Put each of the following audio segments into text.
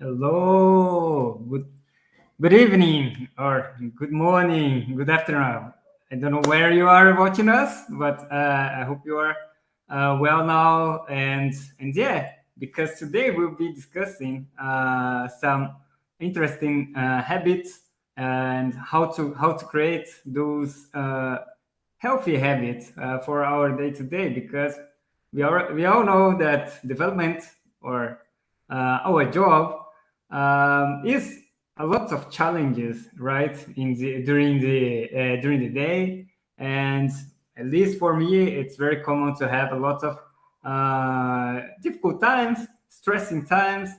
Hello, good evening, or good morning, good afternoon. I don't know where you are watching us, but I hope you are well now. And yeah, because today we'll be discussing some interesting habits and how to create those healthy habits for our day to day. Because we all know that development or our job is a lot of challenges, right? During the day, and at least for me, it's very common to have a lot of difficult times, stressing times,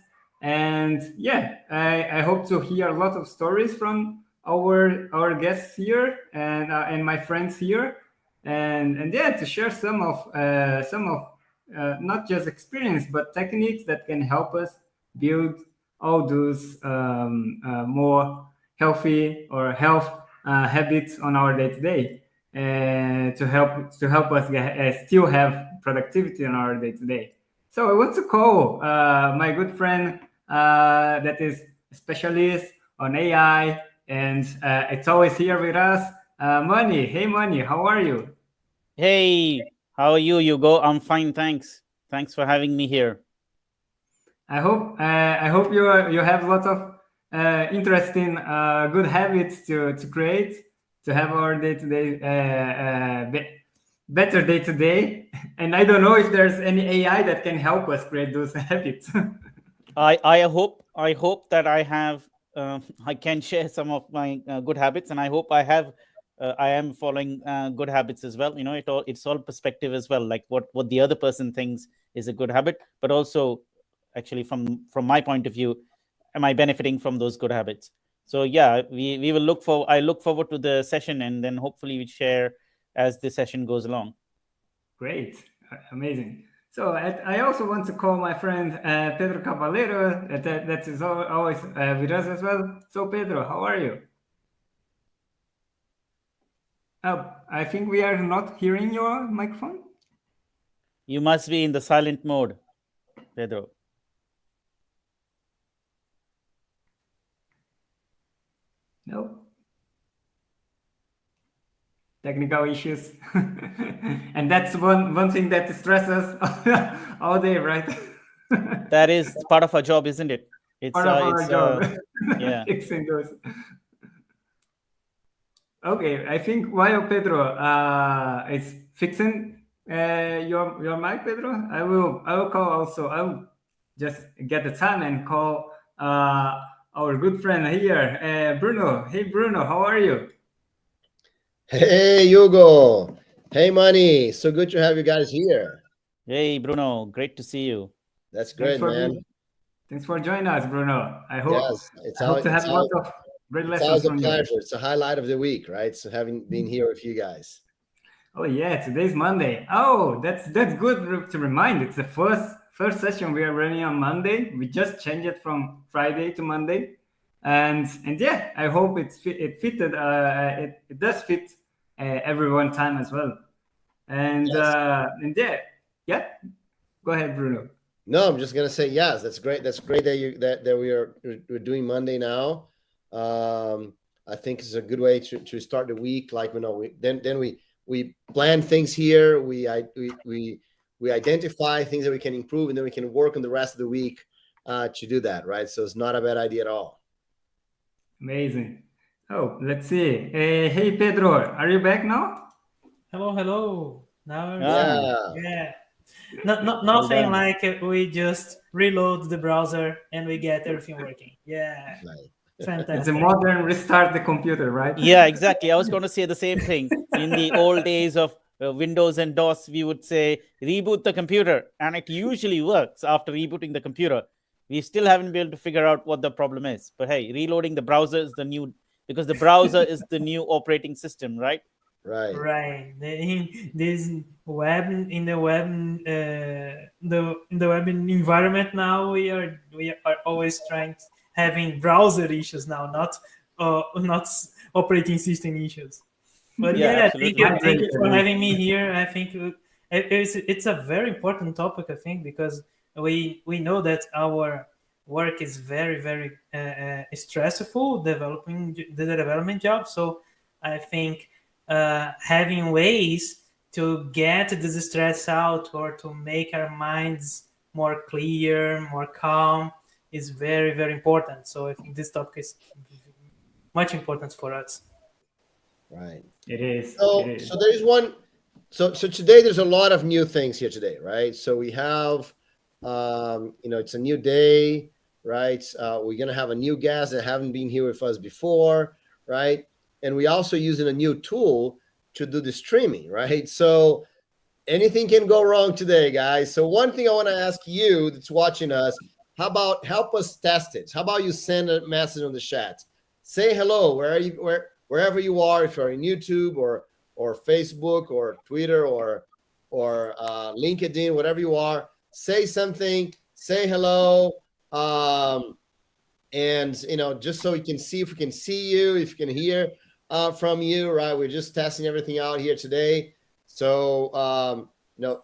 and yeah, I hope to hear a lot of stories from our guests here and my friends here, and yeah, to share some of not just experience but techniques that can help us build all those more healthy or health habits on our day to day, to help us still have productivity on our day to day. So I want to call my good friend that is a specialist on AI, and it's always here with us, Money. Hey, Money, how are you? Hey, how are you, Hugo? I'm fine, thanks. Thanks for having me here. I hope you have lots of interesting good habits to create to have our day to day better day to day. And I don't know if there's any AI that can help us create those habits. I hope that I have I can share some of my good habits, and I am following good habits as well. It's all perspective as well, like what the other person thinks is a good habit, but also actually from my point of view, am I benefiting from those good habits? So yeah, we will I look forward to the session, and then hopefully we share as the session goes along. Great, amazing. So I also want to call my friend Pedro Caballero, that is always with us as well. So Pedro, how are you? I think we are not hearing your microphone. You must be in the silent mode, Pedro. No, technical issues, and that's one thing that stresses all day, right? That is part of our job, isn't it? Part of our It's job, Yeah. fixing those. Okay, I think while Pedro is fixing your mic, Pedro, I will call also. I will just get the time and call our good friend here, Bruno. Hey, Bruno, how are you? Hey, Hugo. Hey, Money. So good to have you guys here. Hey, Bruno, great to see you. That's Thanks great, for man. being, thanks for joining us, Bruno. I hope Yes, I hope to have lots of great it's lessons always a from you. pleasure. It's a highlight of the week, right? So having been here with you guys. Oh yeah, today's Monday. Oh, that's good to remind. It's the first session we are running on Monday. We just changed it from Friday to Monday, and yeah, I hope it fitted. It does fit everyone time as well. Yes. And yeah, yeah. Go ahead, Bruno. No, I'm just gonna say yes. That's great. That's great that that we're doing Monday now. I think it's a good way to start the week. Like we plan things here. We identify things that we can improve, and then we can work on the rest of the week to do that. Right. So it's not a bad idea at all. Amazing. Oh, let's see. Hey, Pedro, are you back now? Hello, hello. Now I'm back. Ah, Yeah. Yeah. Not well nothing done. like we just reload the browser and we get everything working. Yeah. Right. It's a Fantastic. modern restart the computer, right? Yeah, exactly. I was going to say the same thing. In the old days of Windows and DOS, we would say reboot the computer, and it usually works after rebooting the computer. We still haven't been able to figure out what the problem is. But hey, reloading the browser is the new, because the browser is the new operating system, right? Right. Right. In this web in the web the in the web environment now we are always trying having browser issues now, not operating system issues. But Yeah, yeah, absolutely. thank you for Migration. having me here. I think it's a very important topic. I think because we know that work is very, very stressful, developing the development job. So I think having ways to get this stress out or to make our minds more clear, more calm is very, very important. So I think this topic is much important for us. Right. It is. It So, is. so there's one. So today there's a lot of new things here today, right? So we have, it's a new day, right? We're gonna have a new guest that haven't been here with us before, right? And we also using a new tool to do the streaming, right? So anything can go wrong today, guys. So one thing I want to ask you that's watching us, how about help us test it? How about you send a message on the chat? Say hello wherever you are, if you're in YouTube or Facebook or Twitter or LinkedIn, whatever you are, say something, say hello. And just so we can see if we can see you, if we can hear from you, right? We're just testing everything out here today. So,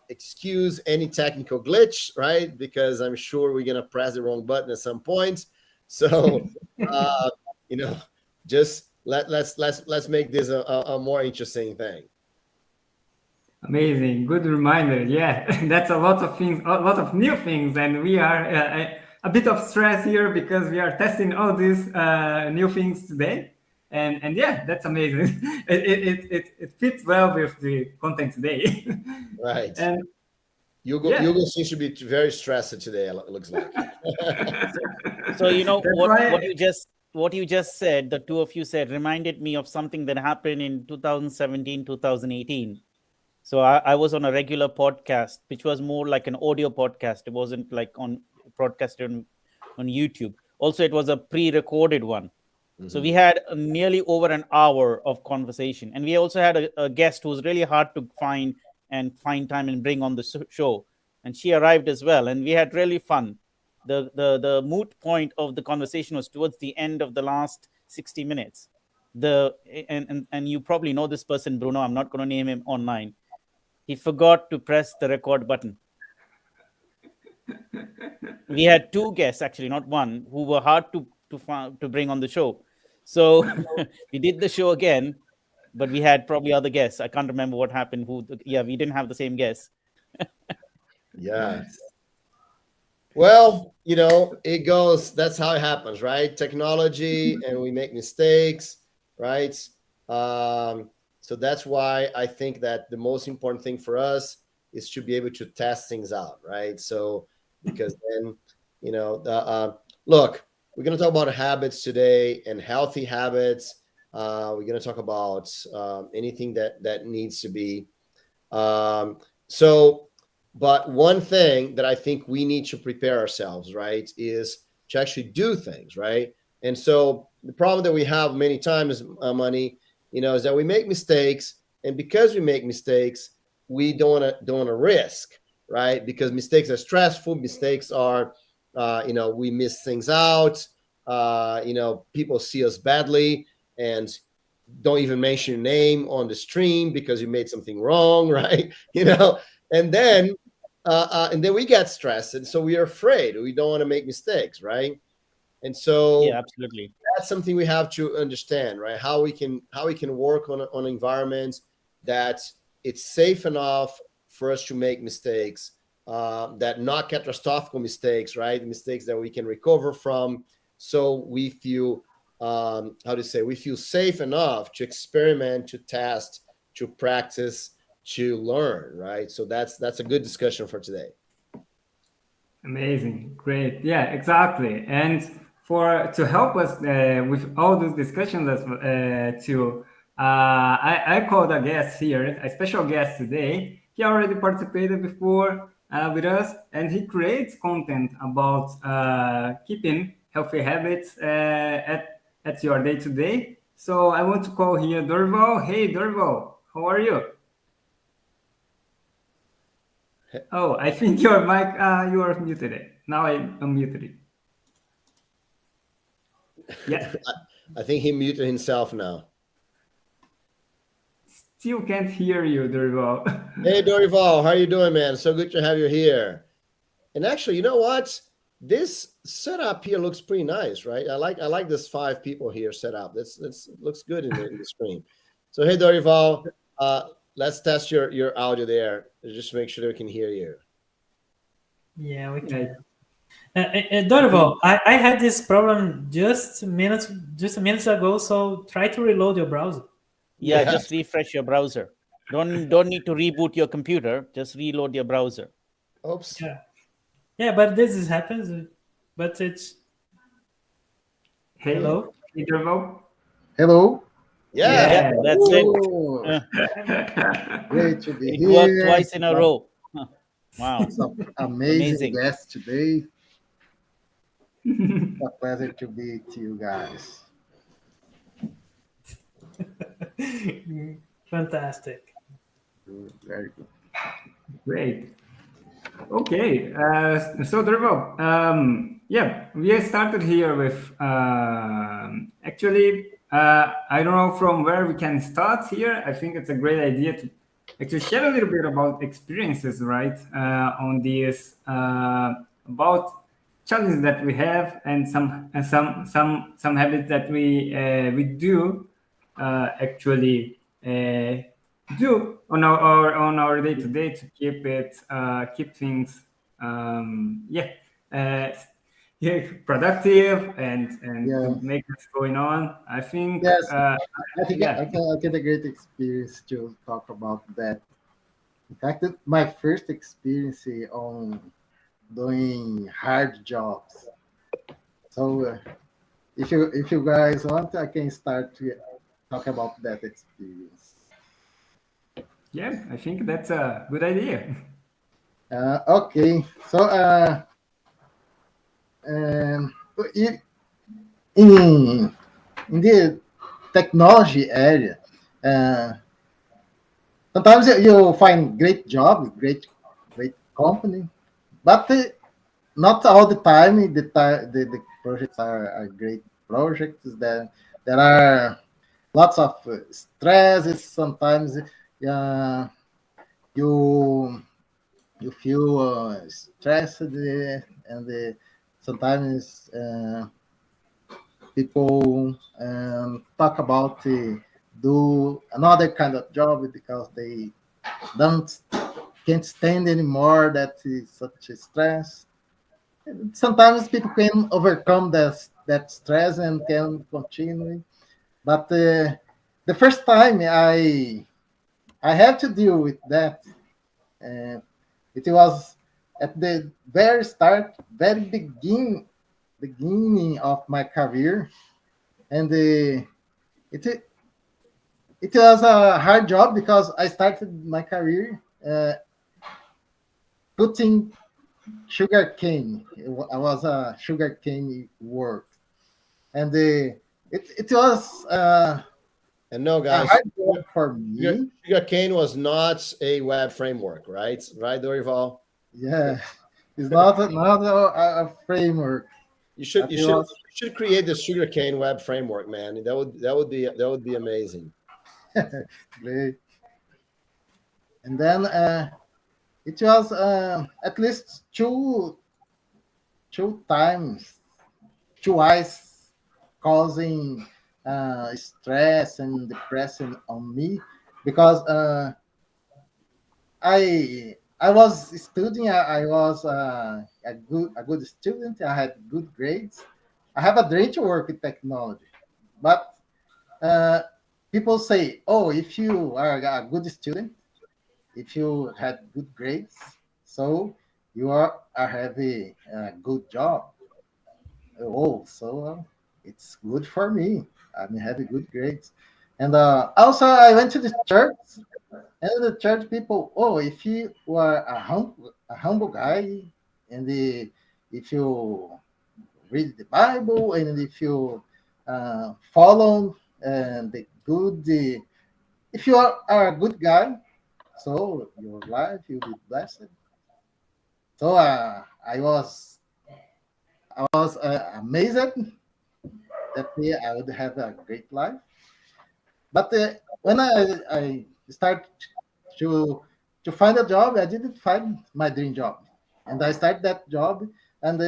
excuse any technical glitch, right? Because I'm sure we're gonna press the wrong button at some point. So, just let's make this a more interesting thing. Amazing, good reminder. Yeah, that's a lot of things, a lot of new things, and we are a bit of stress here because we are testing all these new things today. And yeah, that's amazing. It fits well with the content today. Right. And Hugo seems to be very stressed today. It looks like. So why- what you just said, the two of you said, reminded me of something that happened in 2017, 2018. So I was on a regular podcast, which was more like an audio podcast. It wasn't like broadcasted on YouTube. Also, it was a pre-recorded one. Mm-hmm. So we had nearly over an hour of conversation. And we also had a guest who was really hard to find time and bring on the show. And she arrived as well. And we had really fun. The moot point of the conversation was towards the end of the last 60 minutes. And you probably know this person, Bruno. I'm not going to name him online. He forgot to press the record button. We had two guests, actually, not one, who were hard to bring on the show. So we did the show again, but we had probably other guests. I can't remember what happened. We didn't have the same guests. Yeah. Well, it goes. That's how it happens, right? Technology, and we make mistakes, right? So that's why I think that the most important thing for us is to be able to test things out, right? So because then, look, we're going to talk about habits today and healthy habits. We're going to talk about anything that needs to be. But one thing that I think we need to prepare ourselves, right, is to actually do things, right? And so the problem that we have many times, Money, is that we make mistakes, and because we make mistakes, we don't want to risk, right? Because mistakes are stressful. Mistakes are, we miss things out. People see us badly and don't even mention your name on the stream because you made something wrong, right? And then we get stressed, and so we are afraid. We don't want to make mistakes, right? And so yeah, absolutely, that's something we have to understand, right? How we can work on environments that it's safe enough for us to make mistakes, that not catastrophic mistakes, right? Mistakes that we can recover from, so we feel we feel safe enough to experiment, to test, to practice, to learn, right? So that's a good discussion for today. Amazing, great, yeah, exactly. And to help us with all those discussions, I called a guest here, a special guest today. He already participated before with us, and he creates content about keeping healthy habits at your day to day. So I want to call here Dorival. Hey, Dorival, how are you? Oh, I think your mic, you are muted. Now I unmuted it. Yeah. I think he muted himself now. Still can't hear you, Dorival. Hey, Dorival, how are you doing, man? So good to have you here. And actually, you know what? this setup here looks pretty nice, right? I like this 5 people here set up. That's looks good in the screen. So hey Dorival, let's test your audio there. Just make sure that we can hear you. Yeah, we Yeah, can. Dorival, I had this problem just minutes ago. So try to reload your browser. Yeah, Yeah. just refresh your browser. Don't need to reboot your computer. Just reload your browser. Oops. Yeah, but happens. But it's hey, hello. interval. Hello. Yeah. Yeah, Yeah. that's it. Oh, Uh, great to be it worked here. twice in a row. Huh. Wow, It's an amazing amazing. guest today. It's a pleasure to be to you guys. Fantastic. Very good. Great. Okay, so Dhruv, yeah, we started here with actually, I don't know from where we can start here. I think it's a great idea to actually share a little bit about experiences, right, on this about challenges that we have and some habits that we do actually do on our day to day to keep things yeah uh, yeah productive and to Yeah. make this going on. I think Yes, I think yeah. I get a great experience to talk about that. In fact, my first experience on doing hard jobs. So, if you guys want, I can start to talk about that experience. Yeah, I think that's a good idea. Okay, so um, i- in in the technology area, uh, sometimes you find great job, great company, but not all the time. The projects are great projects. There are lots of stresses. Sometimes you you feel stressed, and sometimes people talk about do another kind of job because they don't can't stand anymore that is such a stress. Sometimes people can overcome that stress and can continue, but the first time I have to deal with that, uh, it was at the very start, very beginning of my career, and it it was a hard job because I started my career putting sugar cane. I was a sugar cane work, and it was And no, a guys, hard job for me. Sugarcane was not a web framework, right? Right, Dorival? Yeah, it's not a framework, You should but you it should was you should create the sugarcane web framework, man. That would be amazing. great. And then it was at least two times twice causing stress and depression on me because I was studying. I was a good student. I had good grades. I have a dream to work with technology, but uh, people say, "Oh, if you are a good student, if you had good grades, so you are have a good job." Oh, so it's good for me. I'm having good grades, and also I went to the church, and the church people. Oh, if you are a humble guy, and if you read the Bible, and if you follow the good, if you are a good guy, so your life you'll be blessed. So I was amazed that day I would have a great life. But when I start to to find a job, I didn't find my dream job, and I started that job, and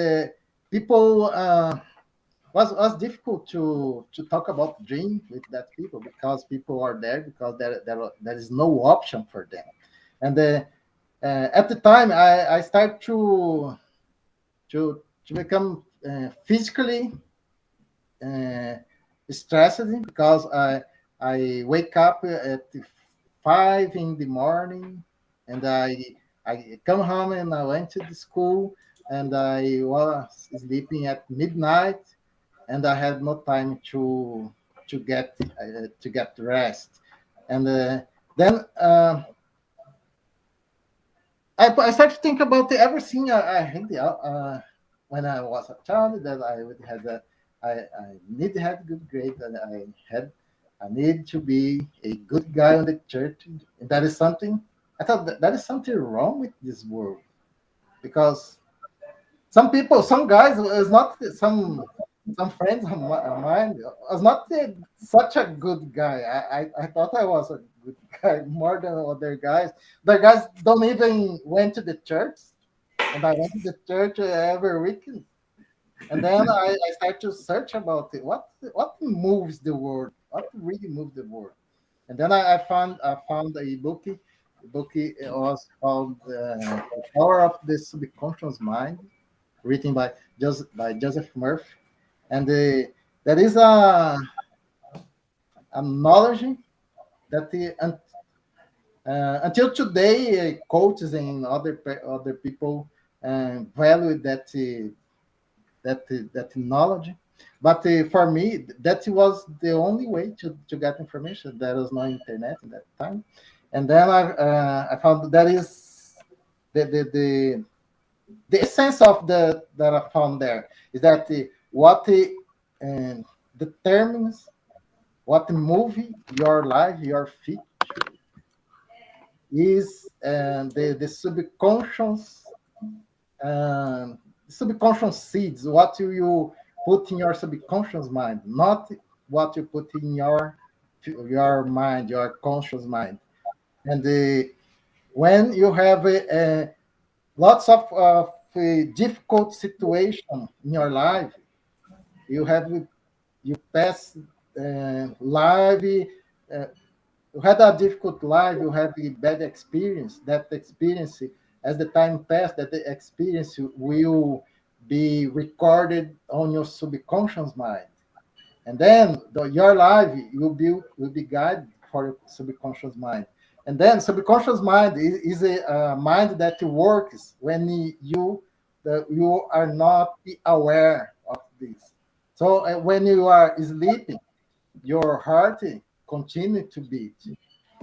people was difficult to talk about dream with that people because people are there because there is no option for them. And at the time, I start to become physically uh, stressed because I wake up at 5 in the morning, and I come home and I went to the school, and I was sleeping at midnight, and I had no time to get rest. And then I started to think about everything I had when I was a child, that I would have I need to have good grades, and I need to be a good guy on the church. And that is something I thought that is something wrong with this world, because some people, some guys, is not some friends of mine was not such a good guy. I thought I was a good guy more than other guys. The guys don't even went to the church, and I went to the church every weekend. And then I start to search about it. What moves the world? What really moves the world? And then I found a book. The book was called "The Power of the Subconscious Mind," written by Joseph Murphy. And there is a knowledge that until today, coaches and other people value that knowledge. But for me, that was the only way to get information. There was no internet at that time. And then I found that is the the essence of the that I found there is that what determines what movie your life, your future is the um, subconscious seeds. What you put in your subconscious mind, not what you put in your mind, your conscious mind. And when you have lots of difficult situation in your life, you have you pass life. Uh, you had a difficult life. You have a bad experience. That experience, as the time passed, that the experience will be recorded on your subconscious mind, and then your life will be guided for your subconscious mind. And then subconscious mind is a mind that works when you are not aware of this. So when you are sleeping, your heart continue to beat.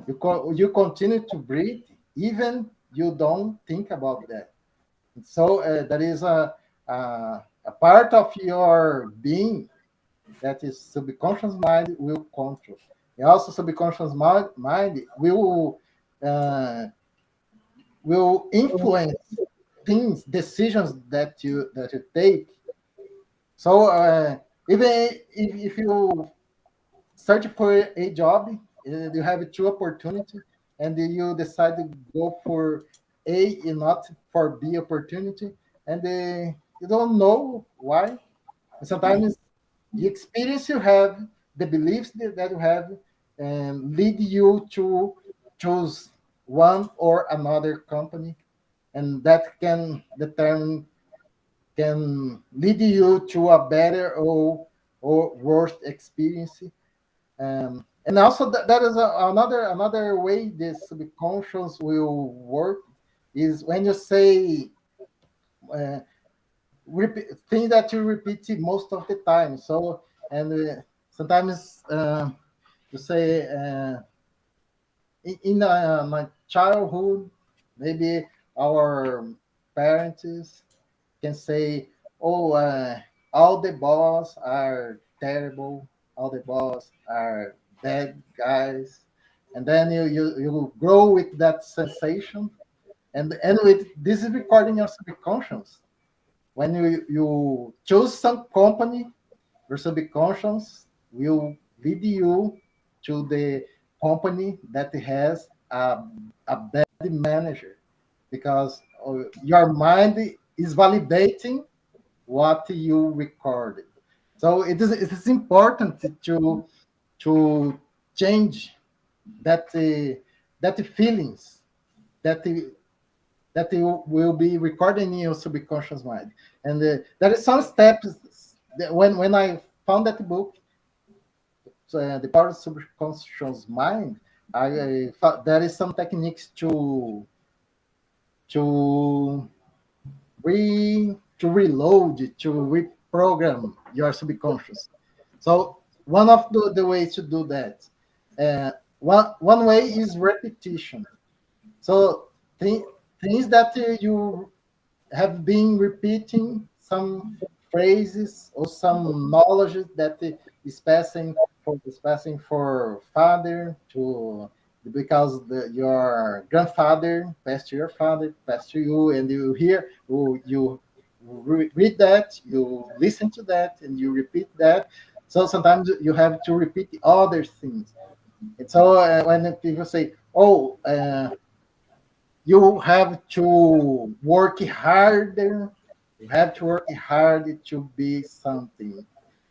You continue to breathe, even you don't think about that. So that is a part of your being that is subconscious mind will control. And also subconscious mind uh, will influence things, decisions that you take. So even if you search for a job, you have two opportunities, and you decide to go for A and not for B opportunity, and you don't know why. And sometimes the experience you have, the beliefs that you have, lead you to choose one or another company, and that can lead you to a better or worse experience. And also that is another way this subconscious will work is when you say uh, things that you repeat most of the time. So and sometimes you say in my childhood, maybe our parents can say, "Oh, all the boss are terrible. All the boss are bad guys," and then you grow with that sensation, and with this is recording your subconscious. When you choose some company, your subconscious will lead you to the company that has a bad manager, because your mind is validating what you recorded. So it is important to change that that feelings that that you will be recording in your subconscious mind. And there is some steps that when I found that book, the power of subconscious mind, I thought there is some techniques to to reload, to reprogram your subconscious. So one of the ways to do that, one way is repetition. So things that you have been repeating, some phrases or some knowledge that is passing for father to, because your grandfather passed to your father, passed to you, and you hear, you read that, you listen to that, and you repeat that. So sometimes you have to repeat the other things. And so when people say, "Oh, you have to work harder. You have to work hard to be something,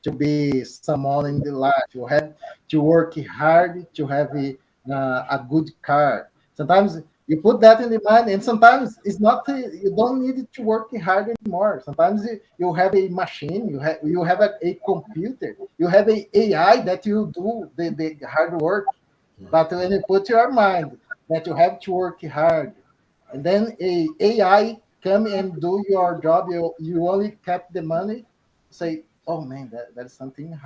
to be someone in the life. You have to work hard to have a good car." Sometimes you put that in the mind, and sometimes it's not. You don't need to work hard anymore. Sometimes you have a machine. You have a computer. You have a AI that you do the hard work. But when you put your mind that you have to work hard, and then a AI come and do your job, you only kept the money, say, "Oh man, there's something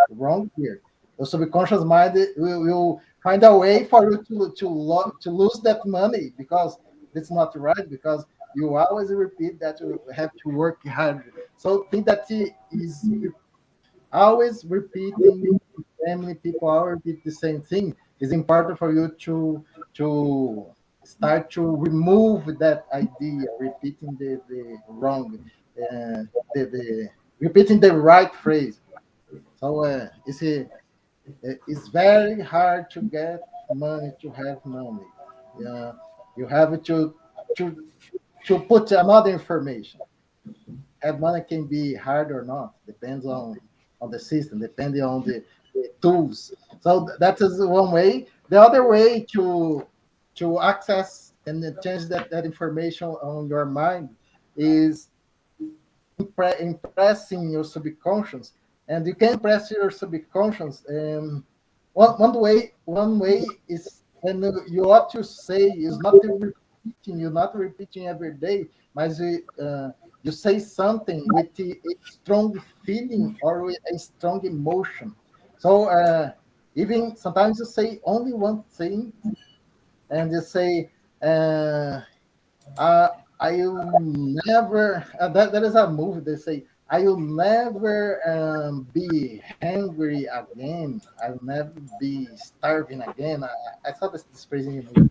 wrong here." The subconscious mind will find a way for you to lose that money, because it's not right, because you always repeat that you have to work hard. So think that is always repeating, family people always repeat the same thing. It's important for you to start to remove that idea, repeating the wrong, the repeating the right phrase. So it's very hard to get money, to have money. uh, you have to to put another information. Have money can be hard or not, depends on the system, depending on the tools. So that is one way. The other way to access and then change that information on your mind is impressing your subconscious. And you can impress your subconscious. One way is when you what you say is not repeating. You're not repeating every day, but you say something with a strong feeling or with a strong emotion. So even sometimes you say only one thing, and you say, uh, I'll never. That is a movie. They say, "I will never be hungry again. I'll never be starving again." I saw this phrase in a movie.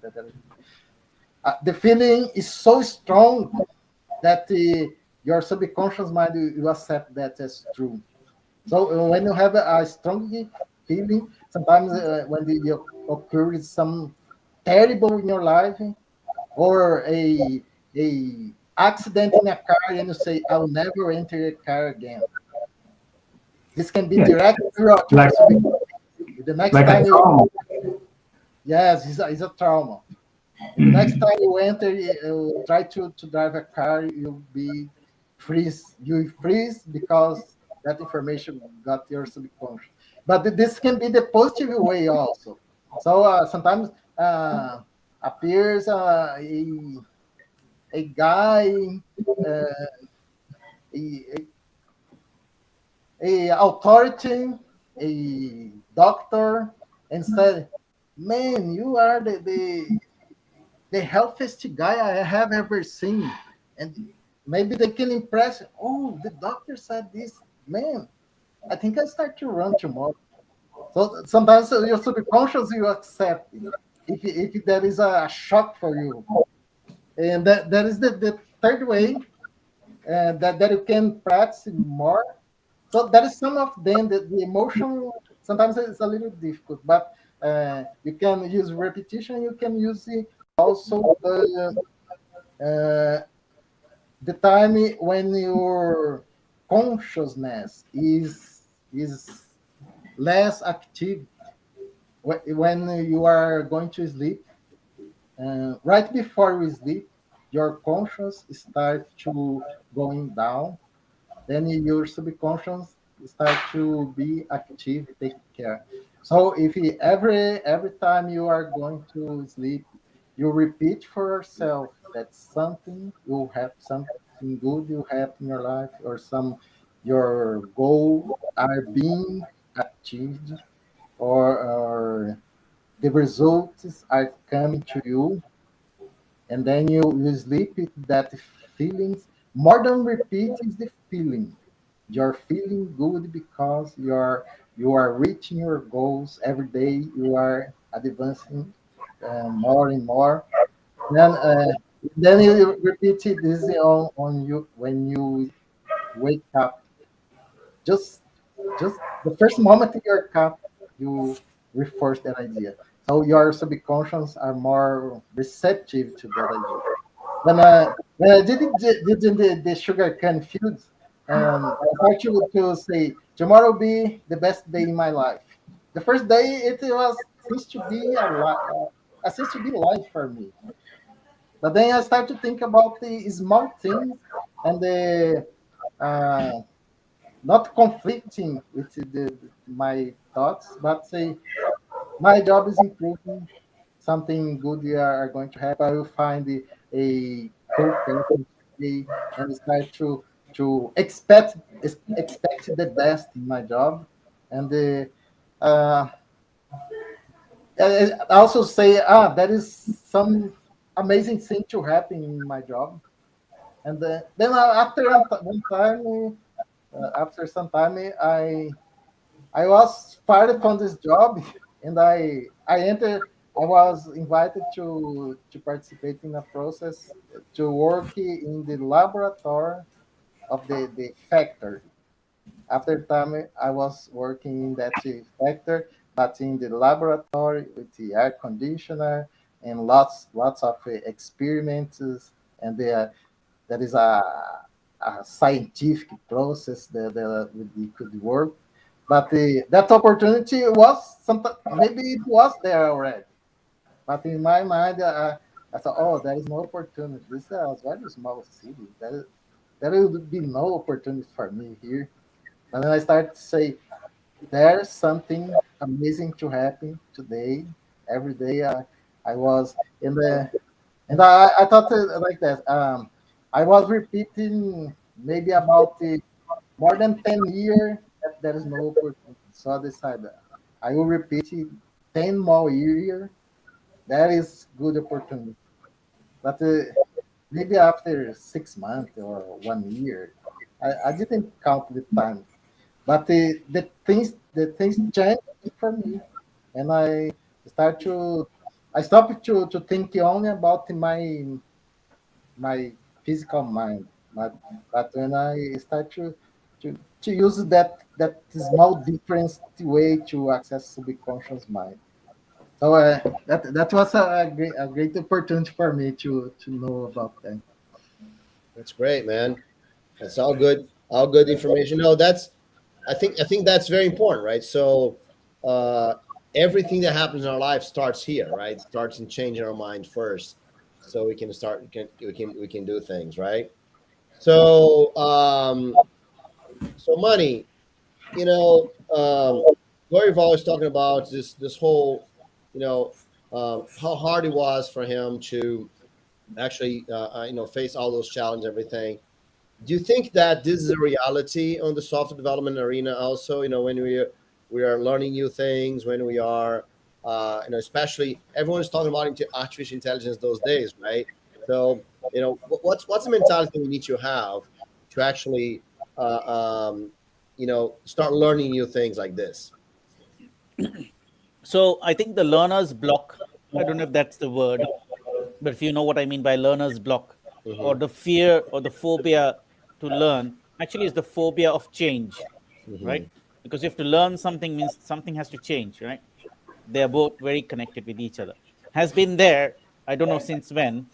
The feeling is so strong that your subconscious mind will accept that as true. So when you have a strong feeling, sometimes when occurs some terrible in your life, or a accident in a car, and you say, "I'll never enter a car again." This can be Yeah, direct to your like subconscious. The next like a time trauma. yes, it's a trauma. And the next time you enter, you try to drive a car, you'll be freeze. You freeze because that information got your subconscious. But this can be the positive way also. So sometimes appears a guy, uh, a, a authority, a doctor, and said, "Man, you are the healthiest guy I have ever seen." And maybe they can impress, "Oh, the doctor said this. Man, I think I start to run tomorrow." So sometimes your subconscious you accept it, if there is a shock for you. And that is the third way that you can practice more. So there is some of them that the emotion sometimes it's a little difficult, but you can use repetition. You can use also uh, the time when consciousness is less active when you are going to sleep. Right before we sleep, your conscious start to going down. Then your subconscious start to be active, take care. So if you, every time you are going to sleep, you repeat for yourself that something will have something good you have in your life, or some your goal are being achieved, or the results are coming to you, and then you sleep with that feelings. More than repeat is the feeling. You're feeling good because you are reaching your goals every day. You are advancing more and more. Then you repeat it this on you when you wake up. Just just the first moment you wake up, you reinforce that idea. So your subconscious are more receptive to that idea. When I did in the sugar cane fields, I started to say tomorrow will be the best day in my life. The first day it was seems to be seems to be life for me. But then I started to think about the small things and the uh, not conflicting with my thoughts, but say my job is improving. Something good are going to happen. I will find a cool person today and start to expect the best in my job. And uh, I also say, there is some amazing thing to happen in my job. And then after one time, after some time, I was fired from this job, and I entered. I was invited to participate in a process to work in the laboratory of the factory. After time, I was working in that factory, but in the laboratory with the air conditioner and lots of experiments, and there is a scientific process that we could work. But that opportunity was maybe it was there already. But in my mind, I thought, oh, there is no opportunity. This is a very small city. There will be no opportunity for me here. And then I started to say, there's something amazing to happen today. Every day I was in the, and I thought like that. I was repeating maybe about more than 10 years that there is no opportunity. So I decided I will repeat it 10 more years. That is good opportunity. But maybe after 6 months or 1 year, I didn't count the time. But the things changed for me, and start to I stopped to think only about my physical mind, but when I start to use that small difference way to access subconscious mind. So that was a great opportunity for me to know about that. That's great, man. That's all good information. No, that's I think that's very important, right? So uh, everything that happens in our life starts here, right? Starts in changing our mind first, so we can start. We can do things, right? So so money. You know, Glory was talking about this whole, you know, how hard it was for him to actually, face all those challenges, everything. Do you think that this is a reality on the software development arena also? When we are learning new things, when we are, especially everyone is talking about artificial intelligence those days, right? So, what's the mentality we need to have to actually, start learning new things like this? So I think the learner's block, I don't know if that's the word, but if you know what I mean by learner's block, or Hmm. the fear or the phobia to learn, actually is the phobia of change, right? Hmm. Because you have to learn something means something has to change, right? They are both very connected with each other. Has been there, I don't know since when,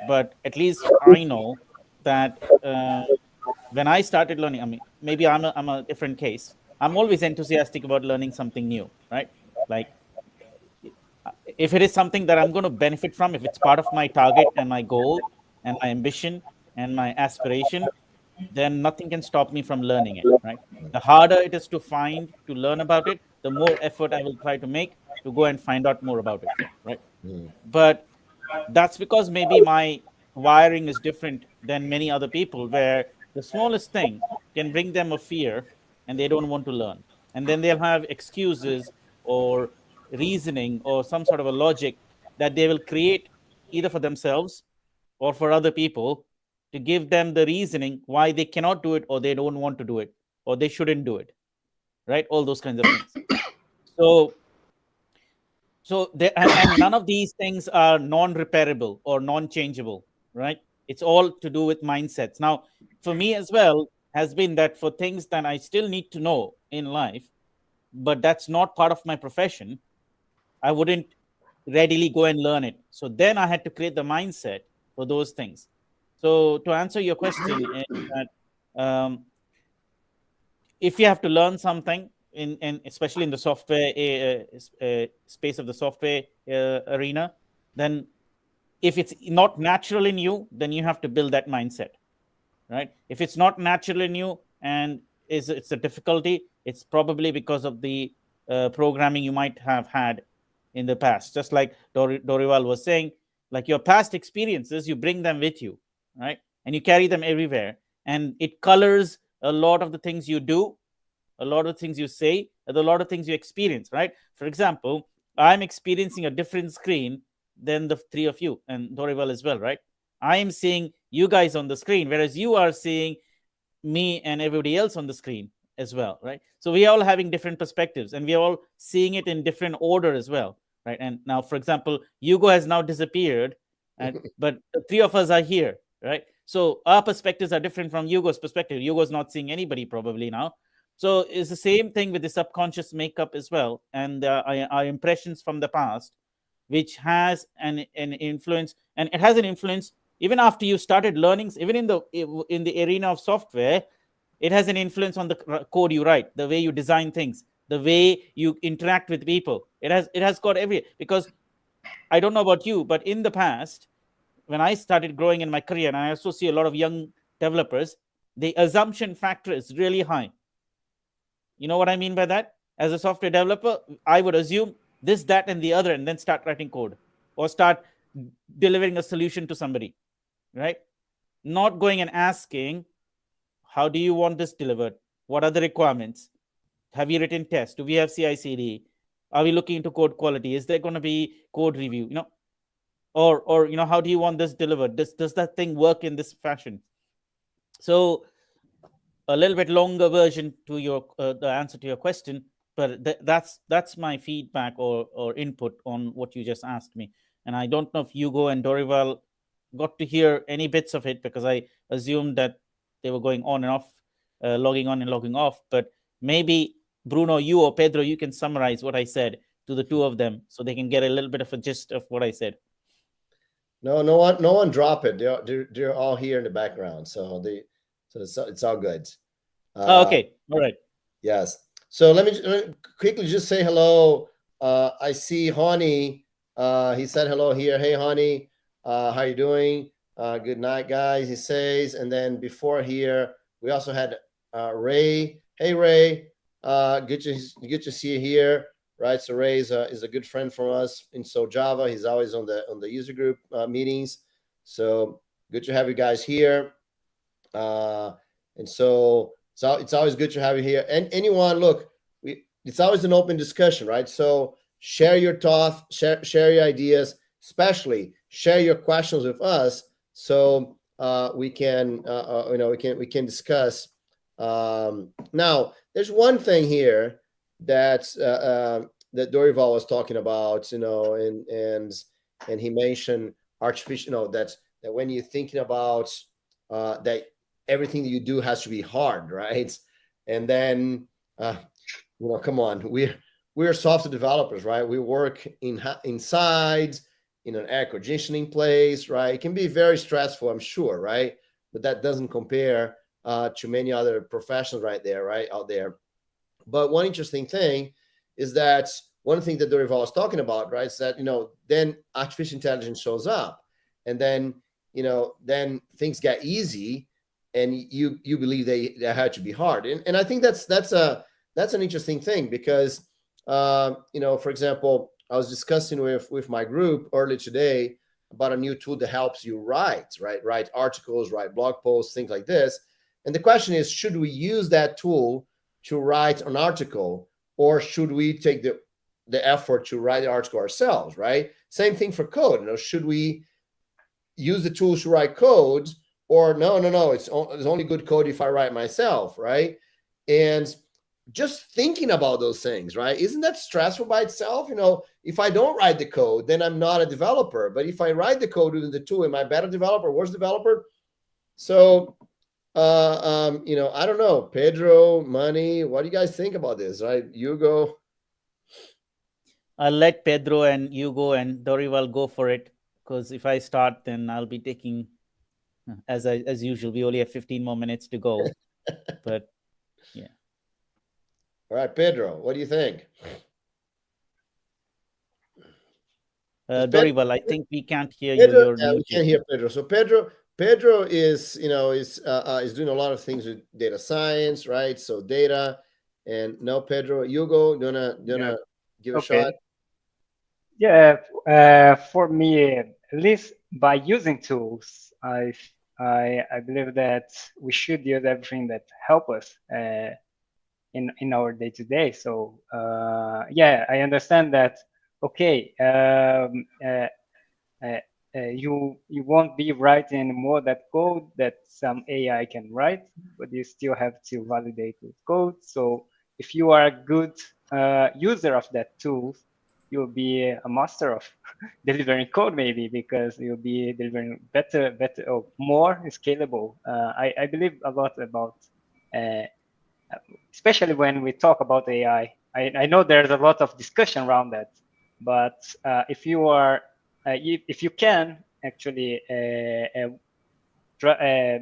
but at least I know that when I started learning, I mean, maybe I'm a different case. I'm always enthusiastic about learning something new, right? Like if it is something that I'm going to benefit from, if it's part of my target and my goal and my ambition and my aspiration, then nothing can stop me from learning it, right? The harder it is to learn about it, the more effort I will try to make to go and find out more about it, right? But that's because maybe my wiring is different than many other people, where the smallest thing can bring them a fear and they don't want to learn. And then they'll have excuses or reasoning or some sort of a logic that they will create either for themselves or for other people to give them the reasoning why they cannot do it or they don't want to do it or they shouldn't do it, right? All those kinds of things. And none of these things are non-repairable or non-changeable, right? It's all to do with mindsets. Now, for me as well, has been that for things that I still need to know in life, but that's not part of my profession, I wouldn't readily go and learn it. So then I had to create the mindset for those things. So to answer your question, is that if you have to learn something, in especially in the software space of the software arena, then if it's not natural in you, then you have to build that mindset, right? If it's not natural in you and it's a difficulty, it's probably because of the programming you might have had in the past. Just like Dorival was saying, like your past experiences, you bring them with you, right? And you carry them everywhere, and it colors a lot of the things you do, a lot of things you say, and a lot of things you experience, right? For example, I'm experiencing a different screen than the three of you, and Dorival as well, right? I am seeing you guys on the screen, whereas you are seeing me and everybody else on the screen as well, right? So we are all having different perspectives, and we are all seeing it in different order as well, right? And now, for example, Hugo has now disappeared, but the three of us are here, right? So our perspectives are different from Hugo's perspective. Hugo's not seeing anybody probably now. So it's the same thing with the subconscious makeup as well, and our impressions from the past, which has an influence, and it has an influence even after you started learning, even in the arena of software. It has an influence on the code you write, the way you design things, the way you interact with people. It has got because I don't know about you, but in the past, when I started growing in my career, and I also see a lot of young developers, the assumption factor is really high. You know what I mean by that? As a software developer, I would assume this, that, and the other, and then start writing code or start delivering a solution to somebody, right? Not going and asking, how do you want this delivered? What are the requirements? Have you written tests? Do we have CI/CD? Are we looking into code quality? Is there going to be code review? Or how do you want this delivered? Does that thing work in this fashion? So a little bit longer version to your the answer to your question, but that's my feedback or input on what you just asked me. And I don't know if Hugo and Dorival got to hear any bits of it, because I assumed that they were going on and off, logging on and logging off. But maybe Bruno, you or Pedro, you can summarize what I said to the two of them so they can get a little bit of a gist of what I said. No one drop it. They're all here in the background, so it's all good. Okay, all right. Yes. So let me quickly just say hello. I see Honey. He said hello here. Hey, Honey. How you doing? Good night, guys, he says. And then before here, we also had Ray. Hey, Ray. Good to see you here. Right. So Ray is a good friend from us in So Java. He's always on the user group meetings. So good to have you guys here. And so it's always good to have you here. And anyone, look, it's always an open discussion, right? So share your thoughts, share your ideas, especially share your questions with us, so we can we can discuss. Now, there's one thing here that Dorival was talking about, and he mentioned artificial, that when you're thinking about that everything that you do has to be hard, right? And then come on, we're software developers, right? We work inside in an air conditioning place, right? It can be very stressful, I'm sure, right? But that doesn't compare to many other professionals right there, right out there. But one interesting thing is that one thing that Dorival was talking about, right, is that, then artificial intelligence shows up, and then, then things get easy, and you believe they had to be hard. And I think that's an interesting thing, because, for example, I was discussing with my group earlier today about a new tool that helps you write articles, write blog posts, things like this. And the question is, should we use that tool to write an article, or should we take the effort to write the article ourselves, right? Same thing for code. Should we use the tools to write code, or no, it's only good code if I write myself, right? And just thinking about those things, right? Isn't that stressful by itself? If I don't write the code, then I'm not a developer. But if I write the code using the tool, am I a better developer, worse developer? So, I don't know, Pedro, Money, what do you guys think about this, right? Hugo? I'll let Pedro and Hugo and Dorival go for it, because if I start, then I'll be taking, as usual, we only have 15 more minutes to go. But yeah. All right, Pedro, what do you think? Dorival, I think we can't hear Pedro, you. You're muted. we can't hear Pedro. So Pedro is doing a lot of things with data science, right? So data, and now Pedro, Hugo, do you wanna give a shot? Yeah, for me, at least by using tools, I believe that we should use everything that help us in our day to day. So yeah, I understand that. Okay, you won't be writing anymore that code that some AI can write, but you still have to validate the code. So if you are a good user of that tool, you'll be a master of delivering code, maybe, because you'll be delivering better or more scalable. I believe a lot about, especially when we talk about AI. I know there's a lot of discussion around that, but if you are, if you can actually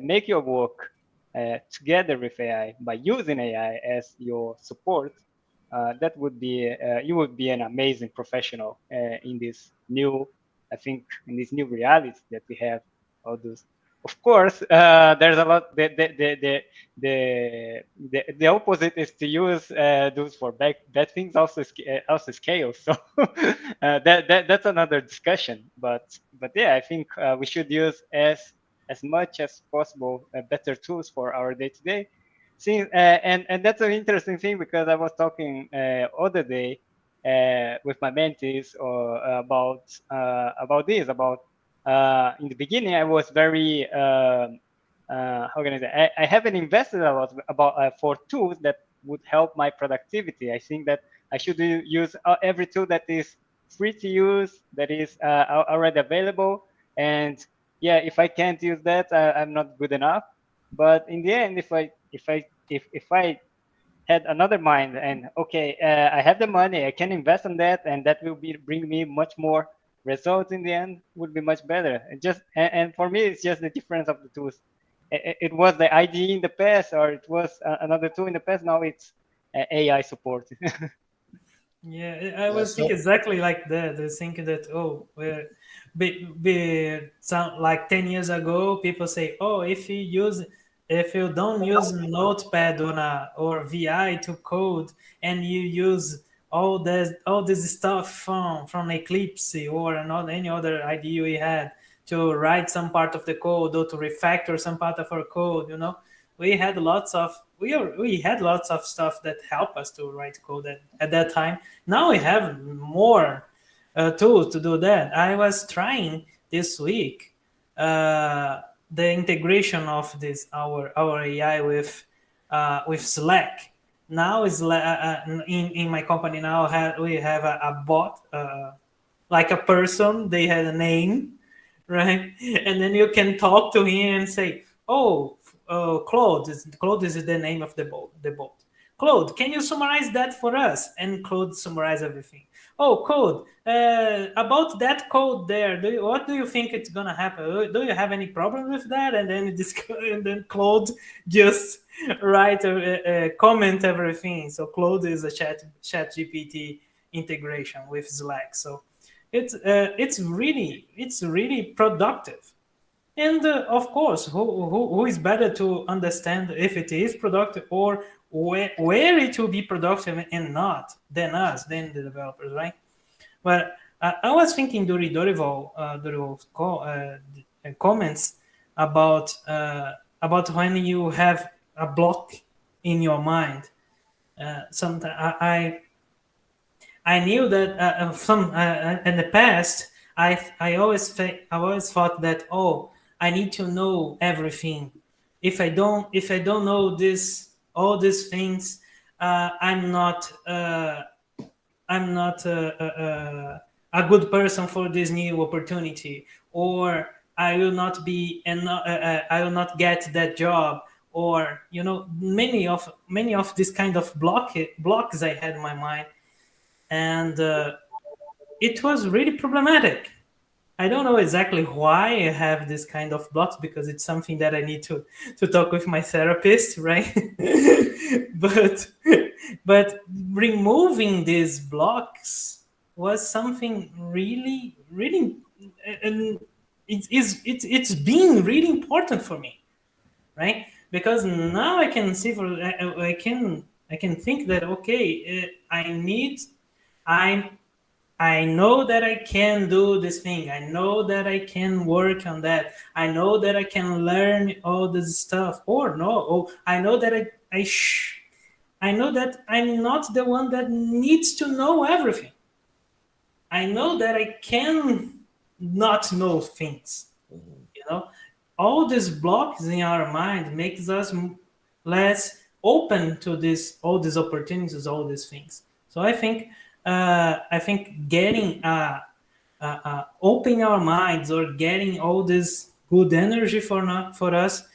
make your work together with AI by using AI as your support, that would be you would be an amazing professional in this new, I think, in this new reality that we have. All those, of course, there's a lot. The opposite is to use those for bad things. Also scale. So that's another discussion. But yeah, I think we should use as much as possible better tools for our day to day. And that's an interesting thing, because I was talking other day with my mentees or about this. In the beginning, I was very how can I say? I haven't invested a lot for tools that would help my productivity. I think that I should use every tool that is free to use, that is already available. And yeah, if I can't use that, I'm not good enough. But in the end, if I had another mind, and okay, I have the money, I can invest in that, and that will bring me much more results in the end, would be much better. And for me, it's just the difference of the tools. It was the IDE in the past, or it was another tool in the past. Now it's AI support. Yeah, I was thinking exactly like that. I was thinking that, sound like 10 years ago, people say, oh, if you don't use Notepad or VI to code, and you use all this stuff from Eclipse or not any other IDE we had to write some part of the code or to refactor some part of our code, we had lots of stuff that help us to write code at that time. Now we have more tools to do that. I was trying this week the integration of this our AI with Slack. Now is in my company now we have a bot, like a person. They had a name, right? And then you can talk to him and say, "Oh, Claude is the name of the bot. Claude, can you summarize that for us? And Claude summarize everything. Oh, Claude, about that code there, what do you think it's gonna happen? Do you have any problem with that? And then and then Claude just write a comment everything. So Claude is a chat GPT integration with Slack. So it's really productive. And of course, who is better to understand if it is productive or where it will be productive and not than us, than the developers, right? But I was thinking during Dorival's comments about when you have a block in your mind. Sometimes I knew that in the past I always thought that, oh, I need to know everything. If I don't know all these things, I'm not a good person for this new opportunity, or I will not be and I will not get that job, or many of these kind of blocks I had in my mind, and it was really problematic. I don't know exactly why I have this kind of blocks, because it's something that I need to talk with my therapist, right? but but removing these blocks was something really, and it's been really important for me, right? Because now I can see I can think that, okay, I I know that I can do this thing. I know that I can work on that. I know that I can learn all this stuff. Or no, I know that I know that I'm not the one that needs to know everything. I know that I can not know things. All these blocks in our mind makes us less open to all these opportunities, all these things. So I think getting opening our minds, or getting all this good energy for us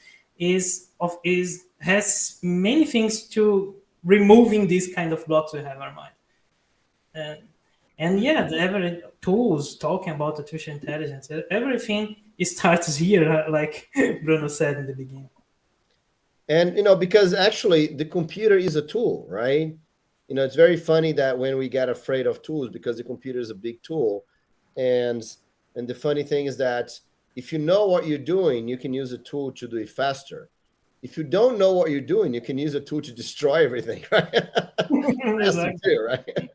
has many things to removing these kind of blocks we have in our mind. And yeah, every tools talking about artificial intelligence, everything starts here, like Bruno said in the beginning. And because actually the computer is a tool, right? It's very funny that when we get afraid of tools, because the computer is a big tool, and the funny thing is that if you know what you're doing, you can use a tool to do it faster. If you don't know what you're doing, you can use a tool to destroy everything, right? Faster Exactly. too, right?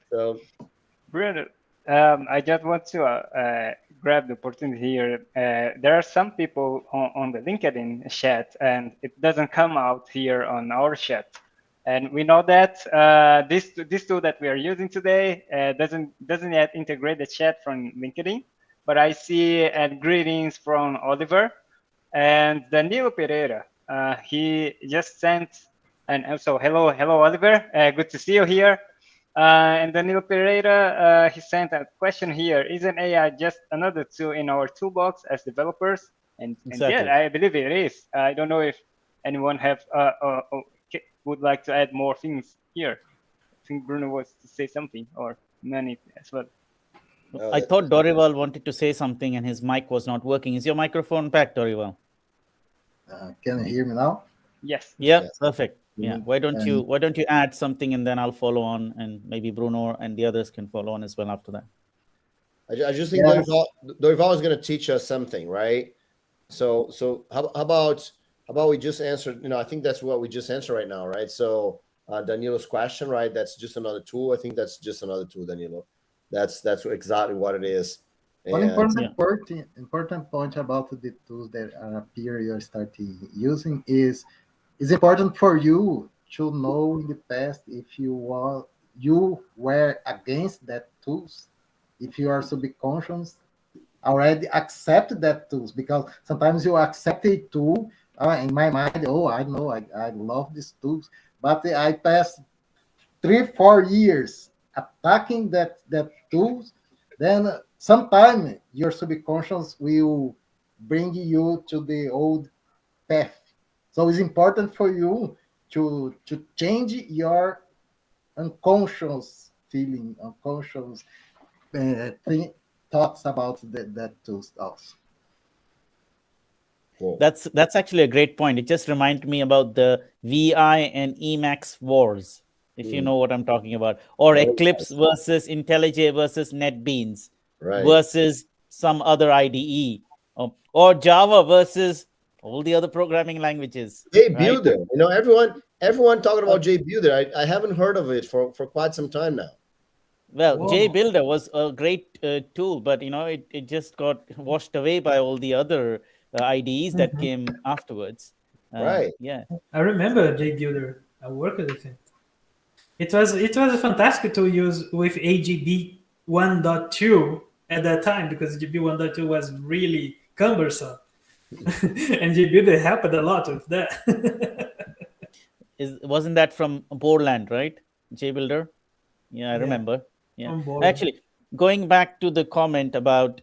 So Bruno, I just want to grab the opportunity here. There are some people on the LinkedIn chat, and it doesn't come out here on our chat. And we know that this tool that we are using today doesn't yet integrate the chat from LinkedIn. But I see greetings from Oliver and Danilo Pereira. He just sent, and also hello Oliver. Good to see you here. And Danilo Pereira, he sent a question here. Isn't AI just another tool in our toolbox as developers? And Exactly. yeah, I believe it is. I don't know if anyone would like to add more things here. I think Bruno wants to say something, or Manny as well. I thought Dorival wanted to say something and his mic was not working. Is your microphone back, Dorival? Can you hear me now? Yes. Yeah, Yes. perfect. Yeah. Why don't you add something, and then I'll follow on, and maybe Bruno and the others can follow on as well after that. I just think Dorival is going to teach us something, right? So how about we just answered? I think that's what we just answered right now, right? So Danilo's question, right? That's just another tool. I think that's just another tool, Danilo. That's exactly what it is. One And important point about the tools that appear you're starting using is it's important for you to know in the past if you were against that tools, if you are subconscious already accept that tools, because sometimes you accept a tool in my mind. Oh, I know, I love these tools, but I passed 3-4 years attacking that tools. Then sometime your subconscious will bring you to the old path. So it's important for you to change your unconscious feeling, unconscious thoughts about that tools also. Cool. That's actually a great point. It just reminded me about the VI and Emacs wars, if you know what I'm talking about, or Eclipse versus IntelliJ versus NetBeans versus some other IDE, or Java versus all the other programming languages. JBuilder, you know, everyone talking about JBuilder. I haven't heard of it for quite some time now. Well, Whoa. JBuilder was a great tool, but you know, it just got washed away by all the other IDEs that came afterwards. Right. Yeah. I remember JBuilder. I worked with it. It was fantastic to use with AGB 1.2 at that time because AGB 1.2 was really cumbersome, and JBuilder helped a lot with that. Wasn't that from Borland, right? JBuilder. Yeah, I remember. Yeah, actually, going back to the comment about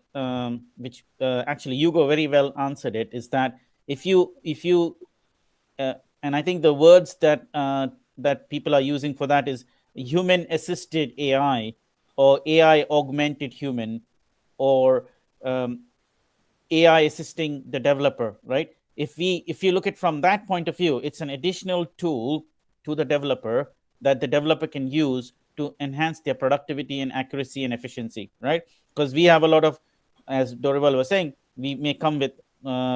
which actually Hugo very well answered it, is that if you and I think the words that that people are using for that is human assisted AI or AI augmented human or AI assisting the developer, right? If you look at from that point of view, it's an additional tool to the developer that the developer can use to enhance their productivity and accuracy and efficiency, right? Because we have a lot of, as Dorival was saying, we may come with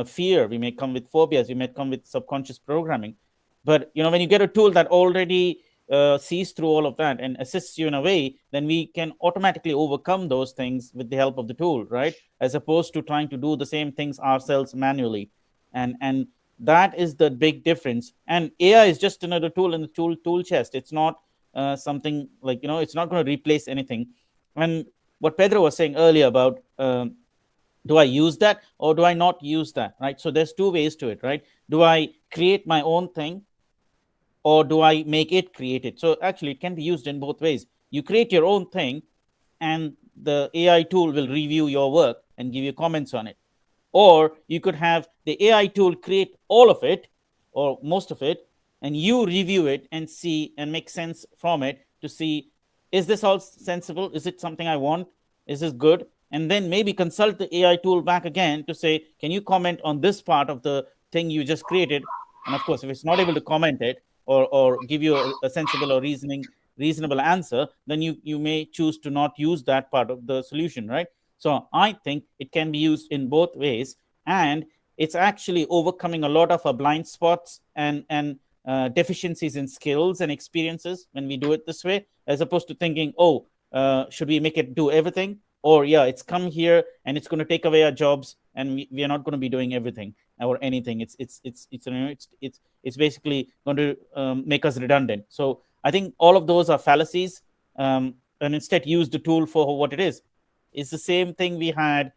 fear, we may come with phobias, we may come with subconscious programming. But you know, when you get a tool that already sees through all of that and assists you in a way, then we can automatically overcome those things with the help of the tool, right? As opposed to trying to do the same things ourselves manually. And that is the big difference. And AI is just another tool in the tool chest. It's not something like, you know, it's not going to replace anything. And what Pedro was saying earlier about do I use that or do I not use that, right? So there's two ways to it, right? Do I create my own thing or do I make it create it? So actually it can be used in both ways. You create your own thing and the AI tool will review your work and give you comments on it. Or you could have the AI tool create all of it or most of it, and you review it and see and make sense from it to see, is this all sensible? Is it something I want? Is this good? And then maybe consult the AI tool back again to say, can you comment on this part of the thing you just created? And of course, if it's not able to comment it or give you a sensible or reasonable answer, then you may choose to not use that part of the solution, right? So I think it can be used in both ways, and it's actually overcoming a lot of our blind spots and deficiencies in skills and experiences when we do it this way, as opposed to thinking, oh, should we make it do everything? Or yeah, it's come here and it's going to take away our jobs, and we are not going to be doing everything or anything. It's basically going to make us redundant. So I think all of those are fallacies, and instead use the tool for what it is. It's the same thing we had